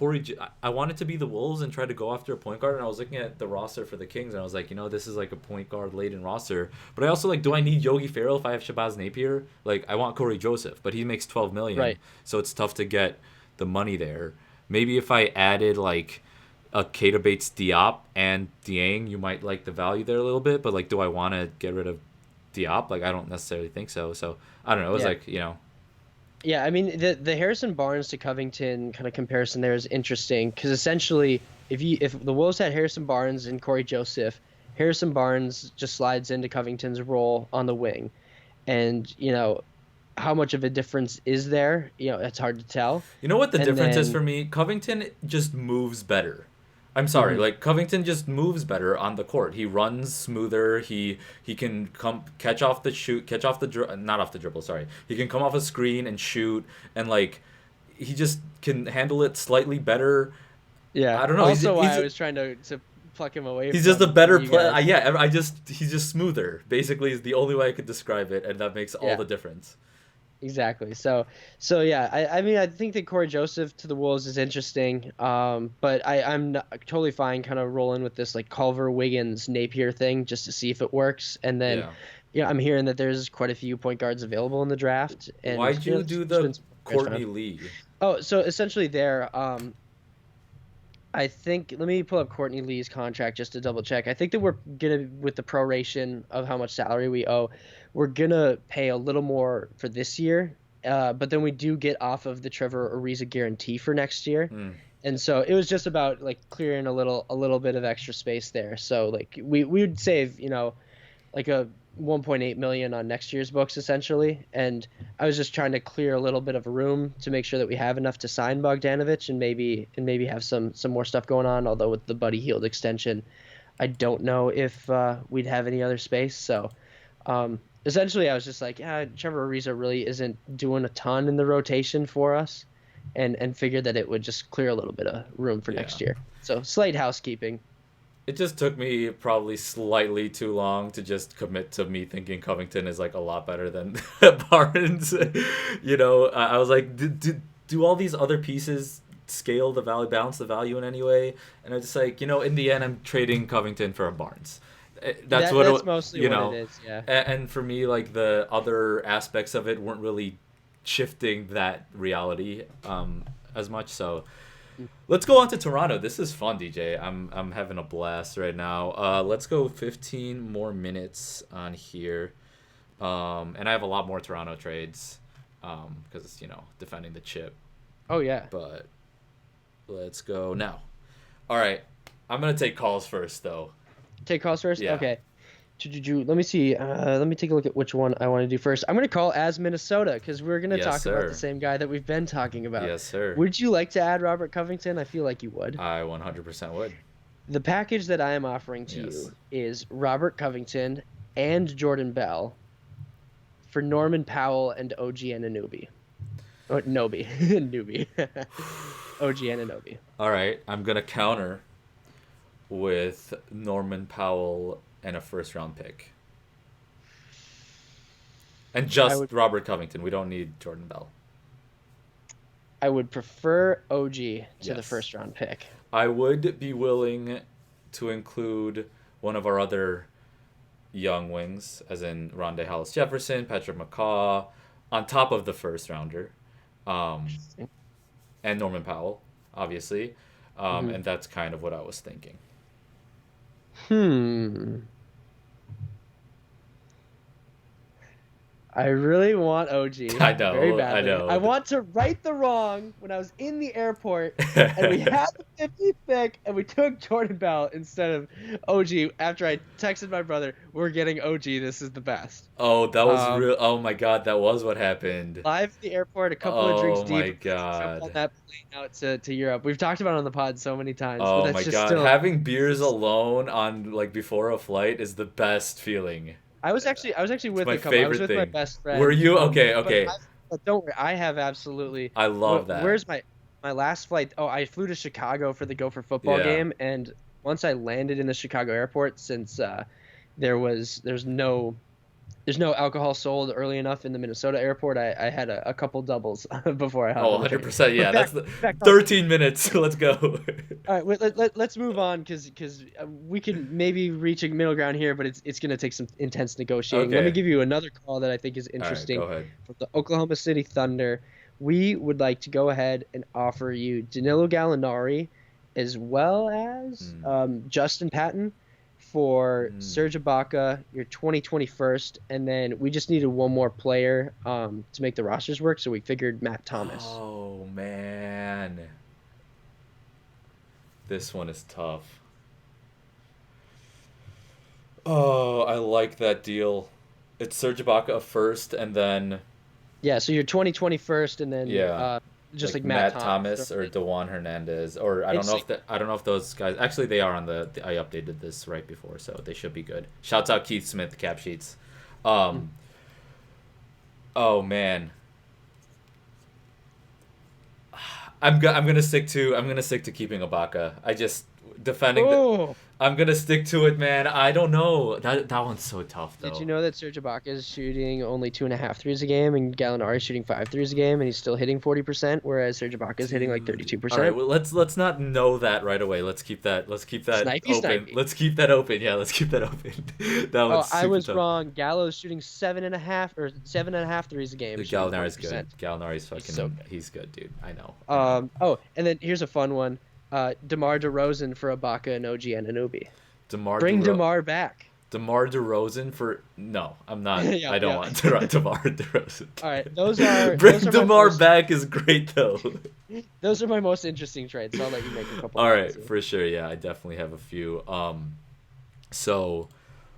I wanted to be the Wolves and try to go after a point guard, and I was looking at the roster for the Kings, and I was like, this is like a point guard laden roster. But I also like, do I need Yogi Ferrell if I have Shabazz Napier? Like, I want Corey Joseph, but he makes 12 million, Right. so it's tough to get the money there. Maybe if I added like a Keita Bates Diop and Dieng, you might like the value there a little bit. But like, do I want to get rid of Diop? Like, I don't necessarily think so. So I don't know. It was Yeah. like, Yeah, I mean the Harrison Barnes to Covington kind of comparison there is interesting because essentially if the Wolves had Harrison Barnes and Corey Joseph, Harrison Barnes just slides into Covington's role on the wing, and how much of a difference is there? It's hard to tell. You know what the And difference is then for me? Covington just moves better. I'm sorry, mhm, like Covington just moves better on the court. He runs smoother. He can come catch off the shoot, catch off the not off the dribble. Sorry, he can come off a screen and shoot, and like he just can handle it slightly better. yeah. I don't know. Also, why I was trying to pluck him away He's just a from better you player. guys. Yeah, he's just smoother. Basically, is the only way I could describe it, and that makes all Yeah. the difference. Exactly. So yeah, I mean, I think that Corey Joseph to the Wolves is interesting. But I'm not, totally fine kind of rolling with this like Culver Wiggins Napier thing just to see if it works. And then, Yeah. I'm hearing that there's quite a few point guards available in the draft. And Why'd you do there's the been some players Courtney found. Lee? Oh, so essentially there, I think let me pull up Courtney Lee's contract just to double check. I think that we're gonna with the proration of how much salary we owe, we're gonna pay a little more for this year. But then we do get off of the Trevor Ariza guarantee for next year. Hmm. And so it was just about like clearing a little bit of extra space there. So like we would save, like a 1.8 million on next year's books essentially, and I was just trying to clear a little bit of room to make sure that we have enough to sign Bogdanovich and maybe have some more stuff going on. Although with the Buddy Hield extension, I don't know if we'd have any other space. So essentially, I was just like, yeah, Trevor Ariza really isn't doing a ton in the rotation for us, and figured that it would just clear a little bit of room for Yeah. next year. So slight housekeeping. It just took me probably slightly too long to just commit to me thinking Covington is like a lot better than Barnes. I was like, do all these other pieces scale the value, balance the value in any way? And I was just like, in the end, I'm trading Covington for a Barnes. That's That's mostly what it is. Yeah. And for me, like the other aspects of it weren't really shifting that reality as much. So let's go on to Toronto. This is fun, DJ. I'm having a blast right now. Let's go 15 more minutes on here. And I have a lot more Toronto trades because it's, defending the chip. Oh yeah. But let's go now. All right. I'm going to take calls first, though. Take calls first? Yeah. Okay. Let me see. Let me take a look at which one I want to do first. I'm going to call as Minnesota because we're going to Yes, talk about sir. the same guy that we've been talking about. Yes, sir. Would you like to add Robert Covington? I feel like you would. I 100% would. The package that I am offering to Yes. you is Robert Covington and Jordan Bell for Norman Powell and OG Anunoby. Oh, Noby. Newbie. OG Anunoby. All right. I'm going to counter with Norman Powell and a first-round pick. And just Robert Covington. We don't need Jordan Bell. I would prefer OG to the Yes. first round pick. I would be willing to include one of our other young wings, as in Rondé Hollis Jefferson, Patrick McCaw, on top of the first rounder, and Norman Powell, obviously. And that's kind of what I was thinking. I really want OG. I know, Very badly. I know. I want to right the wrong when I was in the airport and we had the 50th pick and we took Jordan Bell instead of OG after I texted my brother, we're getting OG, this is the best. Oh, that was real. Oh my God, that was what happened. Live at the airport, a couple of drinks Oh deep. my God. On that plane out to Europe. We've talked about it on the pod so many times. Oh but that's my just God, still... having beers alone on like before a flight is the best feeling. I was actually with my a couple. I was favorite with my thing. best friend. Were you? Okay, But okay. but don't worry, I have absolutely. I love that. Where's my last flight? Oh, I flew to Chicago for the Gopher football Yeah. game, and once I landed in the Chicago airport, since there's no There's no alcohol sold early enough in the Minnesota airport. I had a couple doubles before I hopped Oh, on the train. 100%. But Yeah, that's the back on. 13 minutes. Let's go. All right, let's move on because we can maybe reach a middle ground here, but it's going to take some intense negotiating. Let me Okay. give you another call that I think is All right, go interesting ahead. from the Oklahoma City Thunder. We would like to go ahead and offer you Danilo Gallinari as well as Hmm. Justin Patton for Hmm. Serge Ibaka, your 2021st, and then we just needed one more player to make the rosters work, so we figured Matt Thomas. Oh, man. This one is tough. Oh, I like that deal. It's Serge Ibaka first, and then Yeah, so your 2021st, and then yeah, just like like Matt Matt Thomas. Thomas or Dewan Hernandez, or I don't know It's if I don't know if those guys actually they are on the. I updated this right before, so they should be good. Shouts out Keith Smith, the cap sheets. Um. Oh man, I'm gonna stick to keeping Ibaka. I just defending the. oh, I'm gonna stick to it, man. I don't know. That one's so tough did you though. know that Serge Ibaka is shooting only 2.5 threes a game, and Gallinari is shooting 5 threes a game, and he's still hitting 40%, whereas Serge Ibaka is hitting like Dude. All right, 32%. well let's not know that right away. Let's keep that Snipey, open. snipey. Let's keep that open. Yeah, let's keep that open. That Oh, one's I super was tough. wrong. Gallo's shooting 7.5 threes a game, The shooting Gallinari's good. 40%. Gallinari's He's so fucking good. he's good, dude. I know. I know. Oh, and then here's a fun one. DeMar DeRozan for Ibaka and OG Anunoby. DeMar Bring DeRozan. DeMar back. DeMar DeRozan for no, I'm not. Yeah, I don't yeah. want DeMar DeRozan. All right, those are Bring those are my DeMar most back is great though. those are my most interesting trades. So I'll let you make a couple All calls right, here. for sure. Yeah, I definitely have a few. So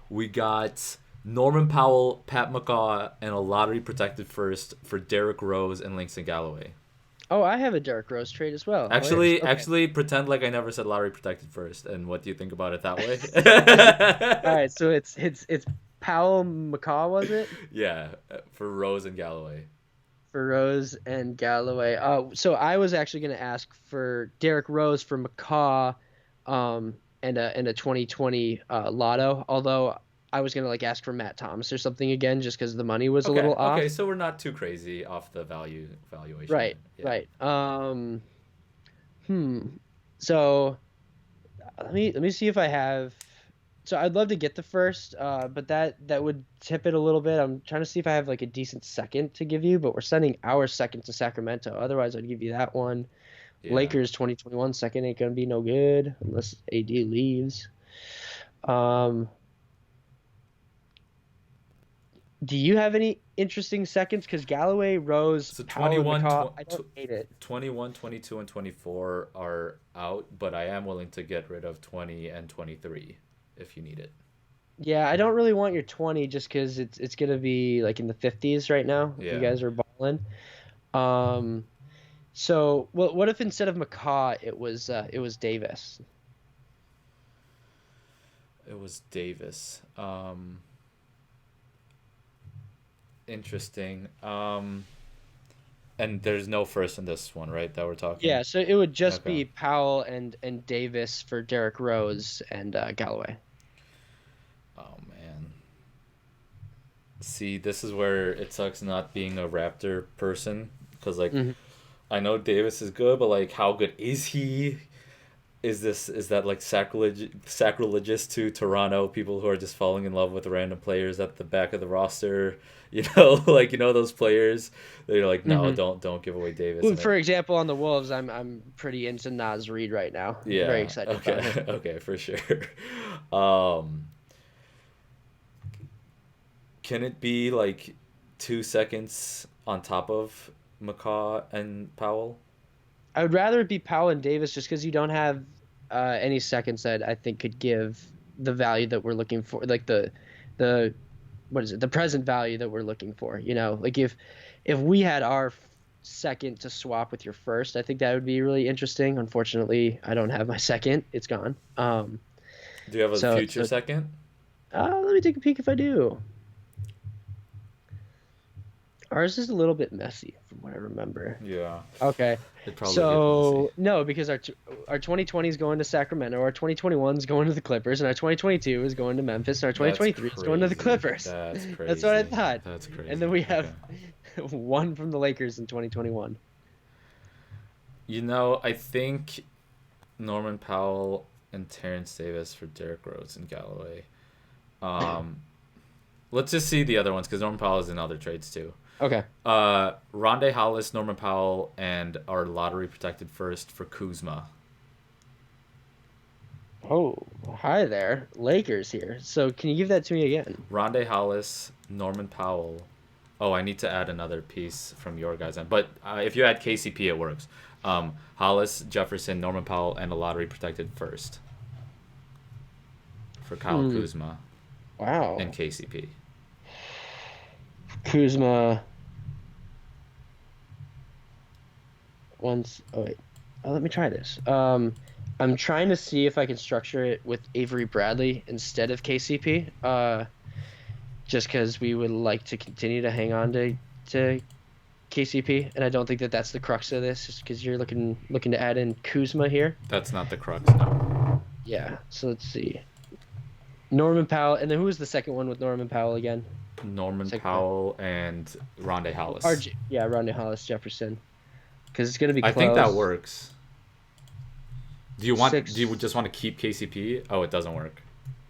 we got Norman Powell, Pat McCaw, and a lottery protected first for Derrick Rose and Langston Galloway. Oh, I have a Derrick Rose trade as well. Hilarious. Actually, Okay. actually, pretend like I never said lottery protected first. And what do you think about it that All way? right, so it's Powell McCaw, was it? Yeah, for Rose and Galloway. For Rose and Galloway. So I was actually going to ask for Derrick Rose for McCaw, and a 2020 Lotto. Although I was going to like ask for Matt Thomas or something again, just because the money was a Okay, little okay, off. so we're not too crazy off the valuation Right, then. Yeah. right. Hmm. So let me see if I have. So I'd love to get the first, but that would tip it a little bit. I'm trying to see if I have like a decent second to give you, but we're sending our second to Sacramento. Otherwise, I'd give you that one. Yeah. Lakers 2021 second ain't gonna be no good unless AD leaves. Um, do you have any interesting seconds? Because Galloway, Rose, So Powell, and McCaw, I don't hate it. 21, 22, and 24 are out, but I am willing to get rid of 20 and 23 if you need it. Yeah, I don't really want your 20 just because it's gonna be like in the 50s right now if you Yeah, guys are balling. Um, so what if instead of McCaw it was Davis? it was Davis. Interesting. And there's no first in this one, right? That we're talking. Yeah, so it would just Okay. be Powell and Davis for Derrick Rose and Galloway. Oh man. See, this is where it sucks not being a Raptor person because like Hmm. I know Davis is good, but like how good is he? Is that like sacrilegious to Toronto people who are just falling in love with random players at the back of the roster? You know, like those players. They're like, no, Hmm. don't give away Davis, Well, and it. for example, on the Wolves, I'm pretty into Nas Reed right now. Very Yeah. excited about him. Okay. Okay. For sure. Um, can it be like 2 seconds on top of McCaw and Powell? I would rather it be Powell and Davis just because you don't have any seconds that I think could give the value that we're looking for, like the what is it, the present value that we're looking for. Like if we had our second to swap with your first, I think that would be really interesting. Unfortunately, I don't have my second; it's gone. Do you have a So future so second? let me take a peek if I do. Ours is a little bit messy. from what I remember. Yeah. Okay. It'd probably get So messy. no, because our 2020 is going to Sacramento, our 2021 is going to the Clippers, and our 2022 is going to Memphis, and our That's 2023 is going to the crazy. Clippers. That's That's what I crazy. thought. That's crazy. And then we have Okay. one from the Lakers in 2021. I think Norman Powell and Terrence Davis for Derrick Rose and Galloway. Let's just see the other ones because Norman Powell is in other trades too. Okay. Rondé Hollis, Norman Powell, and our lottery protected first for Kuzma. Oh, hi there. Lakers here. So can you give that to me again? Rondé Hollis, Norman Powell. Oh, I need to add another piece from your guys' end. But if you add KCP, it works. Hollis, Jefferson, Norman Powell, and a lottery protected first for Kyle Kuzma Wow. and KCP. Kuzma. Let me try this. I'm trying to see if I can structure it with Avery Bradley instead of KCP. Just because we would like to continue to hang on to KCP, and I don't think that that's the crux of this. Just because you're looking to add in Kuzma here. That's not the crux, no. Yeah. So let's see. Norman Powell, and then who was the second one with Norman Powell again? Norman Powell and Rondé Hollis. Rondé Hollis, Jefferson. Because it's gonna be I close. think that works. Do you Six. just want to keep KCP? Oh, it doesn't work.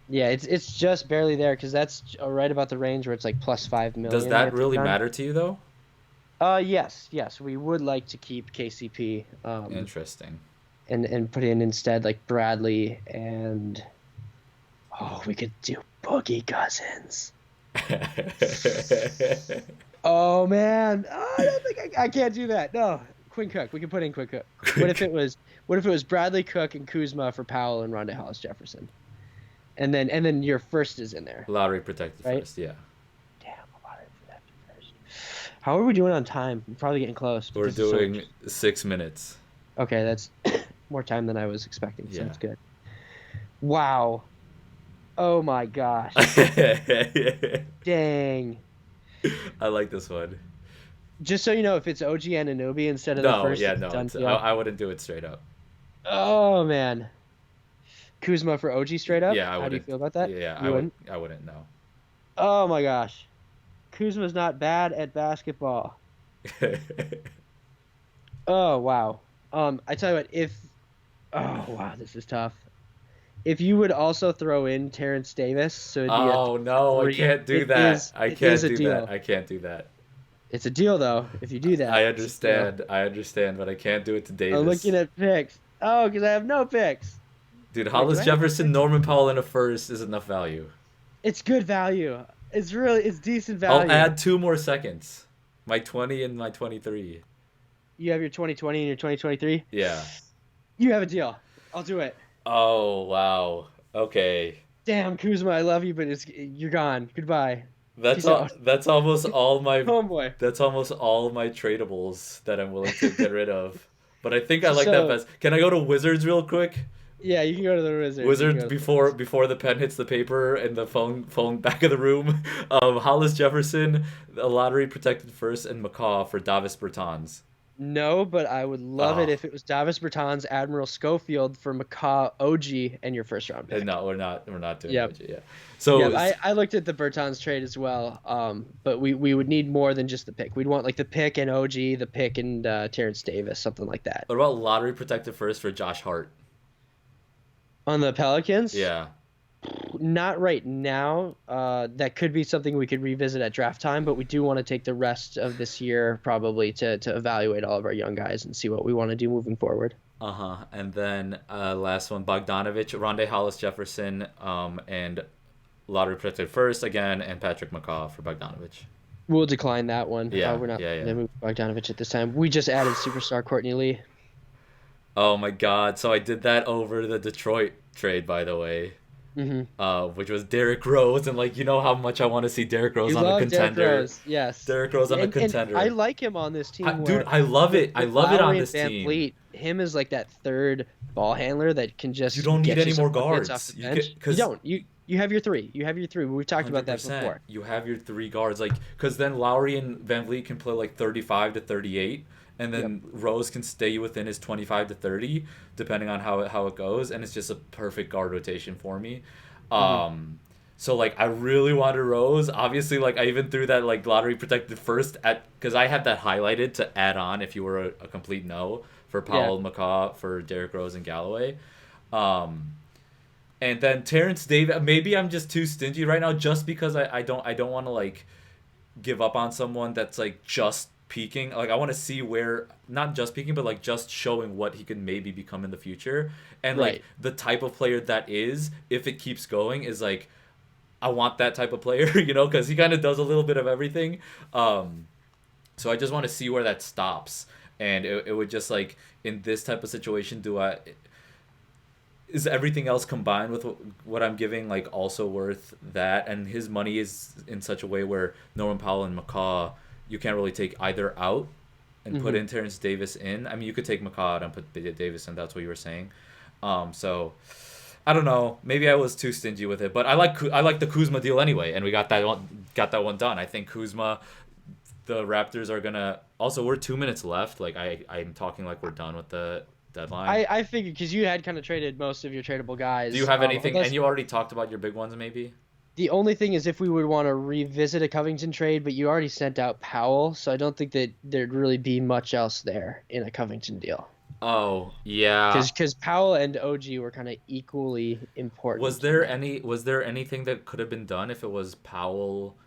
Yeah, it's just barely there because that's right about the range where it's like plus 5 million. Does that really matter to you though? Yes, we would like to keep KCP. Interesting. And put in instead like Bradley and we could do Boogie Cousins. Oh man, I don't think I can't do that. No, Quinn Cook. We can put in Quinn Cook. What if it was Bradley, Cook, and Kuzma for Powell and Rondé Hollis Jefferson, and then your first is in there. Lottery protected Right? first, yeah. Damn, a lottery protected first. How are we doing on time? We're probably getting close. We're because it's so doing much- 6 minutes. Okay, that's more time than I was expecting. Yeah. Sounds good. Wow. Oh my gosh. Dang. I like this one. Just so you know, if it's OG Anunoby instead of the first, it's a done deal. I wouldn't do it straight up. Oh man. Kuzma for OG straight up? Yeah, I How do you wouldn't. feel about that? Yeah, You wouldn't? I wouldn't know. Oh my gosh. Kuzma's not bad at basketball. Oh wow. I tell you what, oh wow, this is tough. If you would also throw in Terrence Davis, so it'd be Oh no, I can't do that. I can't do deal. that. I can't do that. It's a deal though, if you do that. I It's a deal. understand, but I can't do it to Davis. I'm looking at picks. Oh, because I have no picks. Dude, Hollis do I- Jefferson, Norman Powell in a first is enough value. It's good value. It's decent value. I'll add 2 more seconds. My 20 and my 23. You have your 2020 and your 2023. Yeah. You have a deal. I'll do it. Oh, wow. Okay. Damn, Kuzma, I love you, but you're gone. Goodbye. That's Peace out. that's almost all my Homeboy. that's almost all my tradables that I'm willing to get rid of. But I think I like that So- best. Can I go to Wizards real quick? Yeah, you can go to the Wizards. Wizards You can go to the before the pen hits the paper and the phone back of the room. Hollis Jefferson, a lottery protected first, and McCaw for Davis Bertans. No, but I would love it Oh. if it was Davis Bertans, Admiral Schofield for McCaw, OG, and your first round pick. No, we're not doing Yep. it. Yeah. So Yeah, I looked at the Bertans trade as well, but we would need more than just the pick. We'd want like the pick and OG, the pick and Terrence Davis, something like that. what about lottery protected first for Josh Hart? On the Pelicans? Yeah. Not right now. That could be something we could revisit at draft time, but we do want to take the rest of this year probably to evaluate all of our young guys and see what we want to do moving forward. And then last one, Bogdanovich, Rondé Hollis Jefferson, and lottery protected first again, and Patrick McCaw for Bogdanovich. We'll decline that one. Yeah, We're not yeah. going to move Bogdanovich at this time. We just added superstar Courtney Lee. Oh my God! So I did that over the Detroit trade, by the way. Which was Derrick Rose, and like, you know how much I want to see Derrick Rose You on a love contender. Derrick Rose, yes. Derrick Rose on a contender. And I like him on this team. Dude, I love it. I love it on this team. Fleet, him is like that third ball handler that can just You don't need get any some more buckets guards. off the You bench. get- 'cause- You don't. You have your three. You have your three. We've talked about that 100%. before. You have your three guards, like, because then Lowry and Van Vliet can play like 35 to 38, and Yep. then Rose can stay within his 25 to 30, depending on how it goes, and it's just a perfect guard rotation for me. Hmm. So like I really wanted Rose. Obviously, like I even threw that like lottery protected first at because I had that highlighted to add on if you were a complete no for Yeah. Powell, McCaw, for Derrick Rose and Galloway. Um, and then Terrence Davis. Maybe I'm just too stingy right now, just because I don't want to like give up on someone that's like just peaking. Like I want to see where not just peaking, but like just showing what he could maybe become in the future. And like Right. the type of player that is, if it keeps going, is like I want that type of player, because he kind of does a little bit of everything. Um, so I just want to see where that stops. And it would just like in this type of situation, do I is everything else combined with what I'm giving like also worth that? And his money is in such a way where Norman Powell and McCaw, you can't really take either out and put Hmm. in Terrence Davis in. I mean, you could take McCaw out and put Davis in. That's what you were saying. So I don't know. Maybe I was too stingy with it, but I like the Kuzma deal anyway, and we got that one done. I think Kuzma, the Raptors are gonna. Also, we're 2 minutes left. Like I'm talking like we're done with the deadline. I figured because you had kind of traded most of your tradable Do you guys. have anything? And Unless you already talked about your big ones, maybe. the only thing is if we would want to revisit a Covington trade, but you already sent out Powell, so I don't think that there'd really be much else there in a Covington deal. Oh yeah. Because Powell and OG were kind of equally Was important in there that. any? Was there anything that could have been done if it was Powell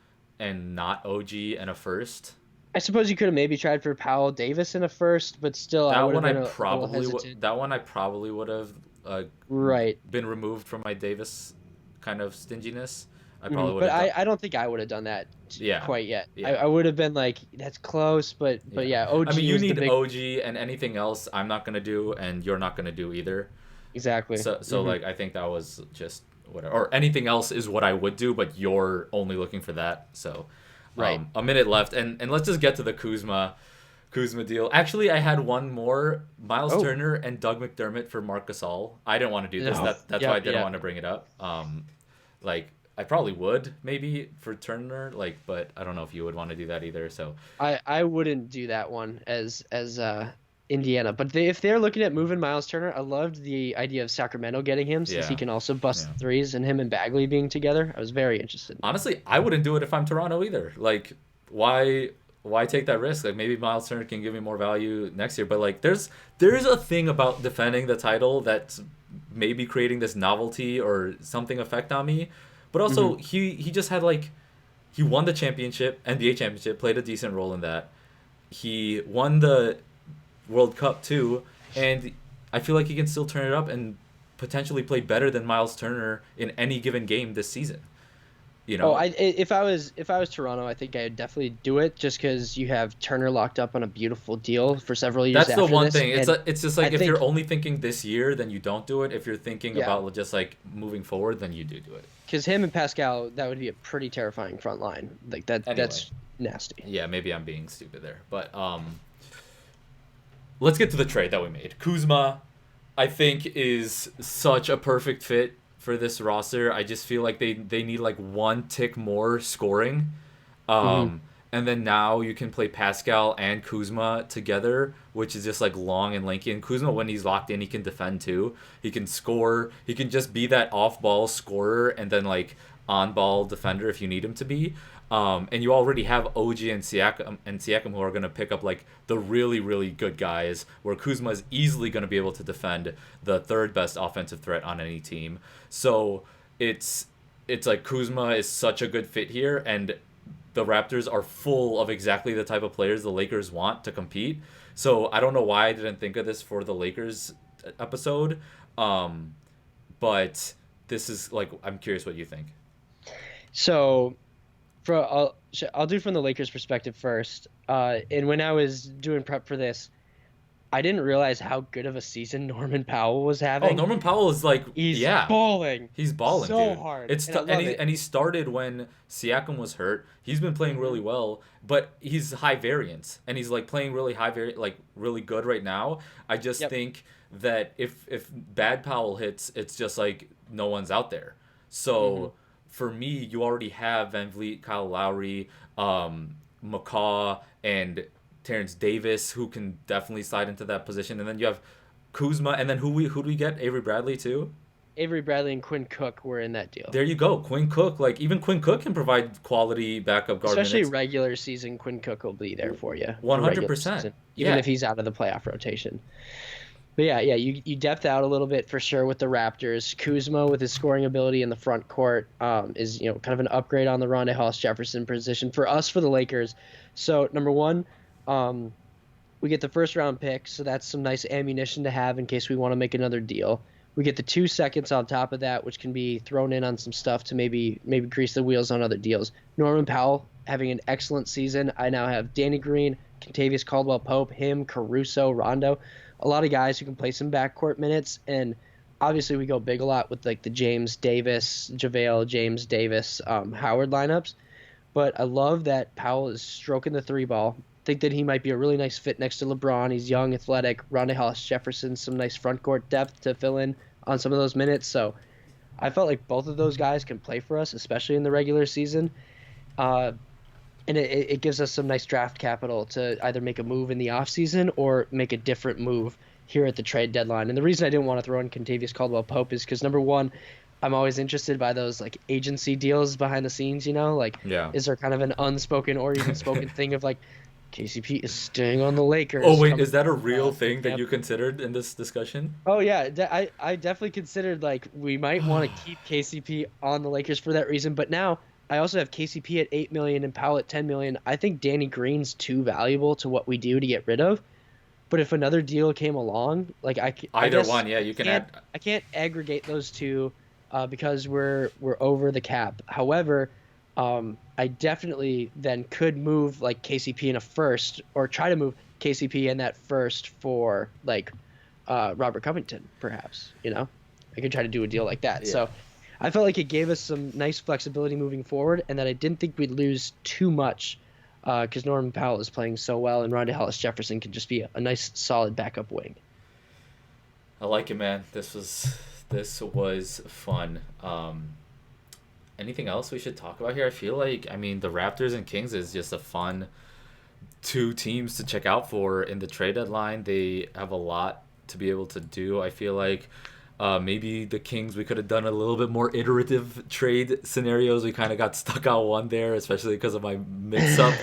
and not OG and a first? I suppose you could have maybe tried for Powell Davis in a first, but still I That would have one I been a little probably hesitant. that one I probably would have uh, Right. been removed from my Davis kind of stinginess. I Hmm. probably would But have done. I don't think I would have done that Yeah, quite yet. yeah, I would have been like, that's close, but yeah. yeah, I OG mean, you was the need big OG, and anything else I'm not gonna do, and you're not gonna do either. exactly. So Hmm. like I think that was just whatever. Or anything else is what I would do, but you're only looking for that. So, Right. a minute left, and let's just get to the Kuzma deal. Actually, I had one more: Miles Oh, Turner and Doug McDermott for Marc Gasol. I didn't want to do this. no. That's why I Yep, didn't yep. want to bring it up. Like I probably would maybe for Turner, like, but I don't know if you would want to do that either. So I wouldn't do that one as Indiana, but if they're looking at moving Miles Turner, I loved the idea of Sacramento getting him since he yeah, can also bust yeah. threes and him and Bagley being together. I was very interested in that. Honestly, I wouldn't do it if I'm Toronto either. Like, why take that risk? Like maybe Miles Turner can give me more value next year, but like there's a thing about defending the title that's maybe creating this novelty or something effect on me. But Hmm. also he just had like he won the championship, NBA championship, played a decent role in that. He won the World Cup too, and I feel like he can still turn it up and potentially play better than Miles Turner in any given game this season. You Oh, know? if I was Toronto, I think I'd definitely do it just because you have Turner locked up on a beautiful deal for several years That's the after one this, thing. and It's just I like if you're think only thinking this year, then you don't do it. If you're thinking yeah, about just like moving forward, then you do it. because him and Pascal, that would be a pretty terrifying front line. Like Anyway, that's nasty. yeah, maybe I'm being stupid there, but let's get to the trade that we made. Kuzma, I think, is such a perfect fit for this roster. I just feel like they need like one tick more scoring. Hmm. Um, and then now you can play Pascal and Kuzma together, which is just like long and lanky. And Kuzma, when he's locked in, he can defend too. He can score. He can just be that off ball scorer and then like on ball defender if you need him to be. And you already have OG and Siakam who are going to pick up like the really, really good guys, where Kuzma is easily going to be able to defend the third best offensive threat on any team. So it's like Kuzma is such a good fit here, and the Raptors are full of exactly the type of players the Lakers want to compete. So I don't know why I didn't think of this for the Lakers episode, um, but this is like I'm curious what you think. So I'll do it from the Lakers' perspective first. And when I was doing prep for this, I didn't realize how good of a season Norman Powell was Oh, having. Norman Powell is like, He's yeah, balling he's balling, so dude. hard, It's and I and love he it. and he started when Siakam was hurt. He's been playing Hmm. really well, but he's high variance, and he's like playing really like really good right now. I just Yep. think that if bad Powell hits, it's just like no one's out there. So for me, you already have Van Vliet, Kyle Lowry, McCaw, and Terrence Davis, who can definitely slide into that position. And then you have Kuzma, and then who do we get? Avery Bradley too. Avery Bradley and Quinn Cook were in that deal. There you go, Quinn Cook. Like even Quinn Cook can provide quality backup guard Especially minutes. regular season, Quinn Cook will be there for you. 100%. Even Yeah. if he's out of the playoff rotation. But yeah, you depth out a little bit for sure with the Raptors. Kuzma with his scoring ability in the front court is kind of an upgrade on the Rondae Hollis-Jefferson position for us for the Lakers. So number one, we get the first round pick, so that's some nice ammunition to have in case we want to make another deal. We get the 2 seconds on top of that, which can be thrown in on some stuff to maybe grease the wheels on other deals. Norman Powell having an excellent season. I now have Danny Green, Kentavious Caldwell-Pope, him, Caruso, Rondo. A lot of guys who can play some backcourt minutes, and obviously we go big a lot with like the James Davis, JaVale, James Davis, Howard lineups. But I love that Powell is stroking the 3 ball. Think that he might be a really nice fit next to LeBron. He's young, athletic. Rondae Hollis-Jefferson, some nice front court depth to fill in on some of those minutes. So I felt like both of those guys can play for us, especially in the regular season. And it gives us some nice draft capital to either make a move in the offseason or make a different move here at the trade deadline. And the reason I didn't want to throw in Kentavious Caldwell-Pope is because, number one, I'm always interested by those like agency deals behind the scenes, Like, Yeah. is there kind of an unspoken or even spoken thing of like, KCP is staying on the Lakers? Oh wait, is that a real thing that you considered in this discussion? Oh yeah, I definitely considered like we might want to keep KCP on the Lakers for that reason, but now I also have KCP at $8 million and Powell at $10 million. I think Danny Green's too valuable to what we do to get rid of. But if another deal came along, like Either one, yeah, you can add. I can't aggregate those two because we're over the cap. However, I definitely then could move like KCP in a first, or try to move KCP in that first for like Robert Covington, perhaps. I could try to do a deal like that. Yeah. So I felt like it gave us some nice flexibility moving forward, and that I didn't think we'd lose too much because Norman Powell is playing so well, and Rondae Hollis-Jefferson can just be a nice, solid backup wing. I like it, man. This was fun. Anything else we should talk about here? I feel like, the Raptors and Kings is just a fun 2 teams to check out for in the trade deadline. They have a lot to be able to do. I feel like maybe the Kings, we could have done a little bit more iterative trade scenarios. We kind of got stuck on one there, especially because of my mix-up.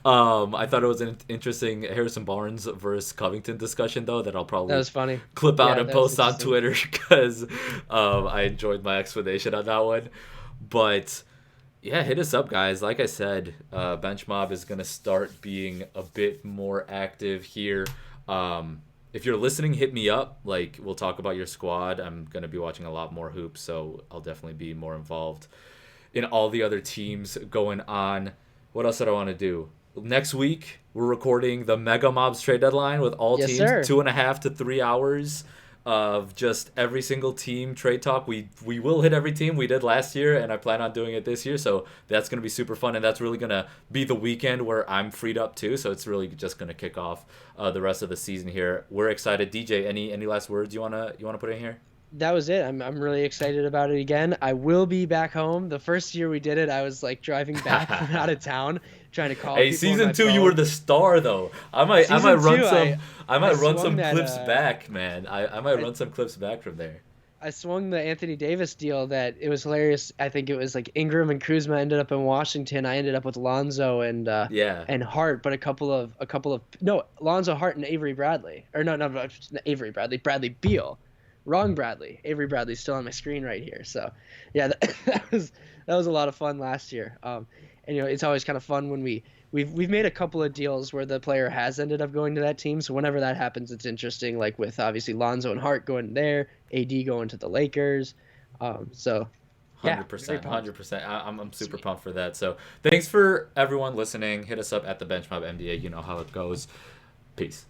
I thought it was an interesting Harrison Barnes versus Covington discussion, though, that I'll probably That was funny. clip out Yeah, and that was post on interesting. Twitter because I enjoyed my explanation on that one. But yeah, hit us up, guys. Like I said, Bench Mob is going to start being a bit more active here. If you're listening, hit me up. Like, we'll talk about your squad. I'm going to be watching a lot more hoops, so I'll definitely be more involved in all the other teams going on. What else did I want to do? Next week, we're recording the Mega Mobs trade deadline with all Yes, teams. sir. 2.5 to 3 hours of just every single team trade talk. We will hit every team we did last year, and I plan on doing it this year, so that's going to be super fun, and that's really going to be the weekend where I'm freed up too, so it's really just going to kick off the rest of the season here. We're excited. DJ, any last words you want to put in here? That was it. I'm really excited about it again. I will be back home. The first year we did it, I was like driving back from out of town, trying to call Hey, people on season my 2, you phone. were the star though. I might Season run 2, some. I might run swung some that, clips back, man. I might run some clips back from there. I swung the Anthony Davis deal that it was hilarious. I think it was like Ingram and Kuzma ended up in Washington. I ended up with Lonzo and Yeah. and Hart, but a couple of Lonzo, Hart, and Avery Bradley. Or no, Avery Bradley, Bradley Beal. Wrong Bradley. Avery Bradley's still on my screen right here. So yeah, that was a lot of fun last year. And it's always kind of fun when we've made a couple of deals where the player has ended up going to that team. So whenever that happens, it's interesting. Like with obviously Lonzo and Hart going there, AD going to the Lakers. So yeah, 100%, 100%. I'm super pumped for that. So thanks for everyone listening. Hit us up at the Bench Mob MDA. You know how it goes. Peace.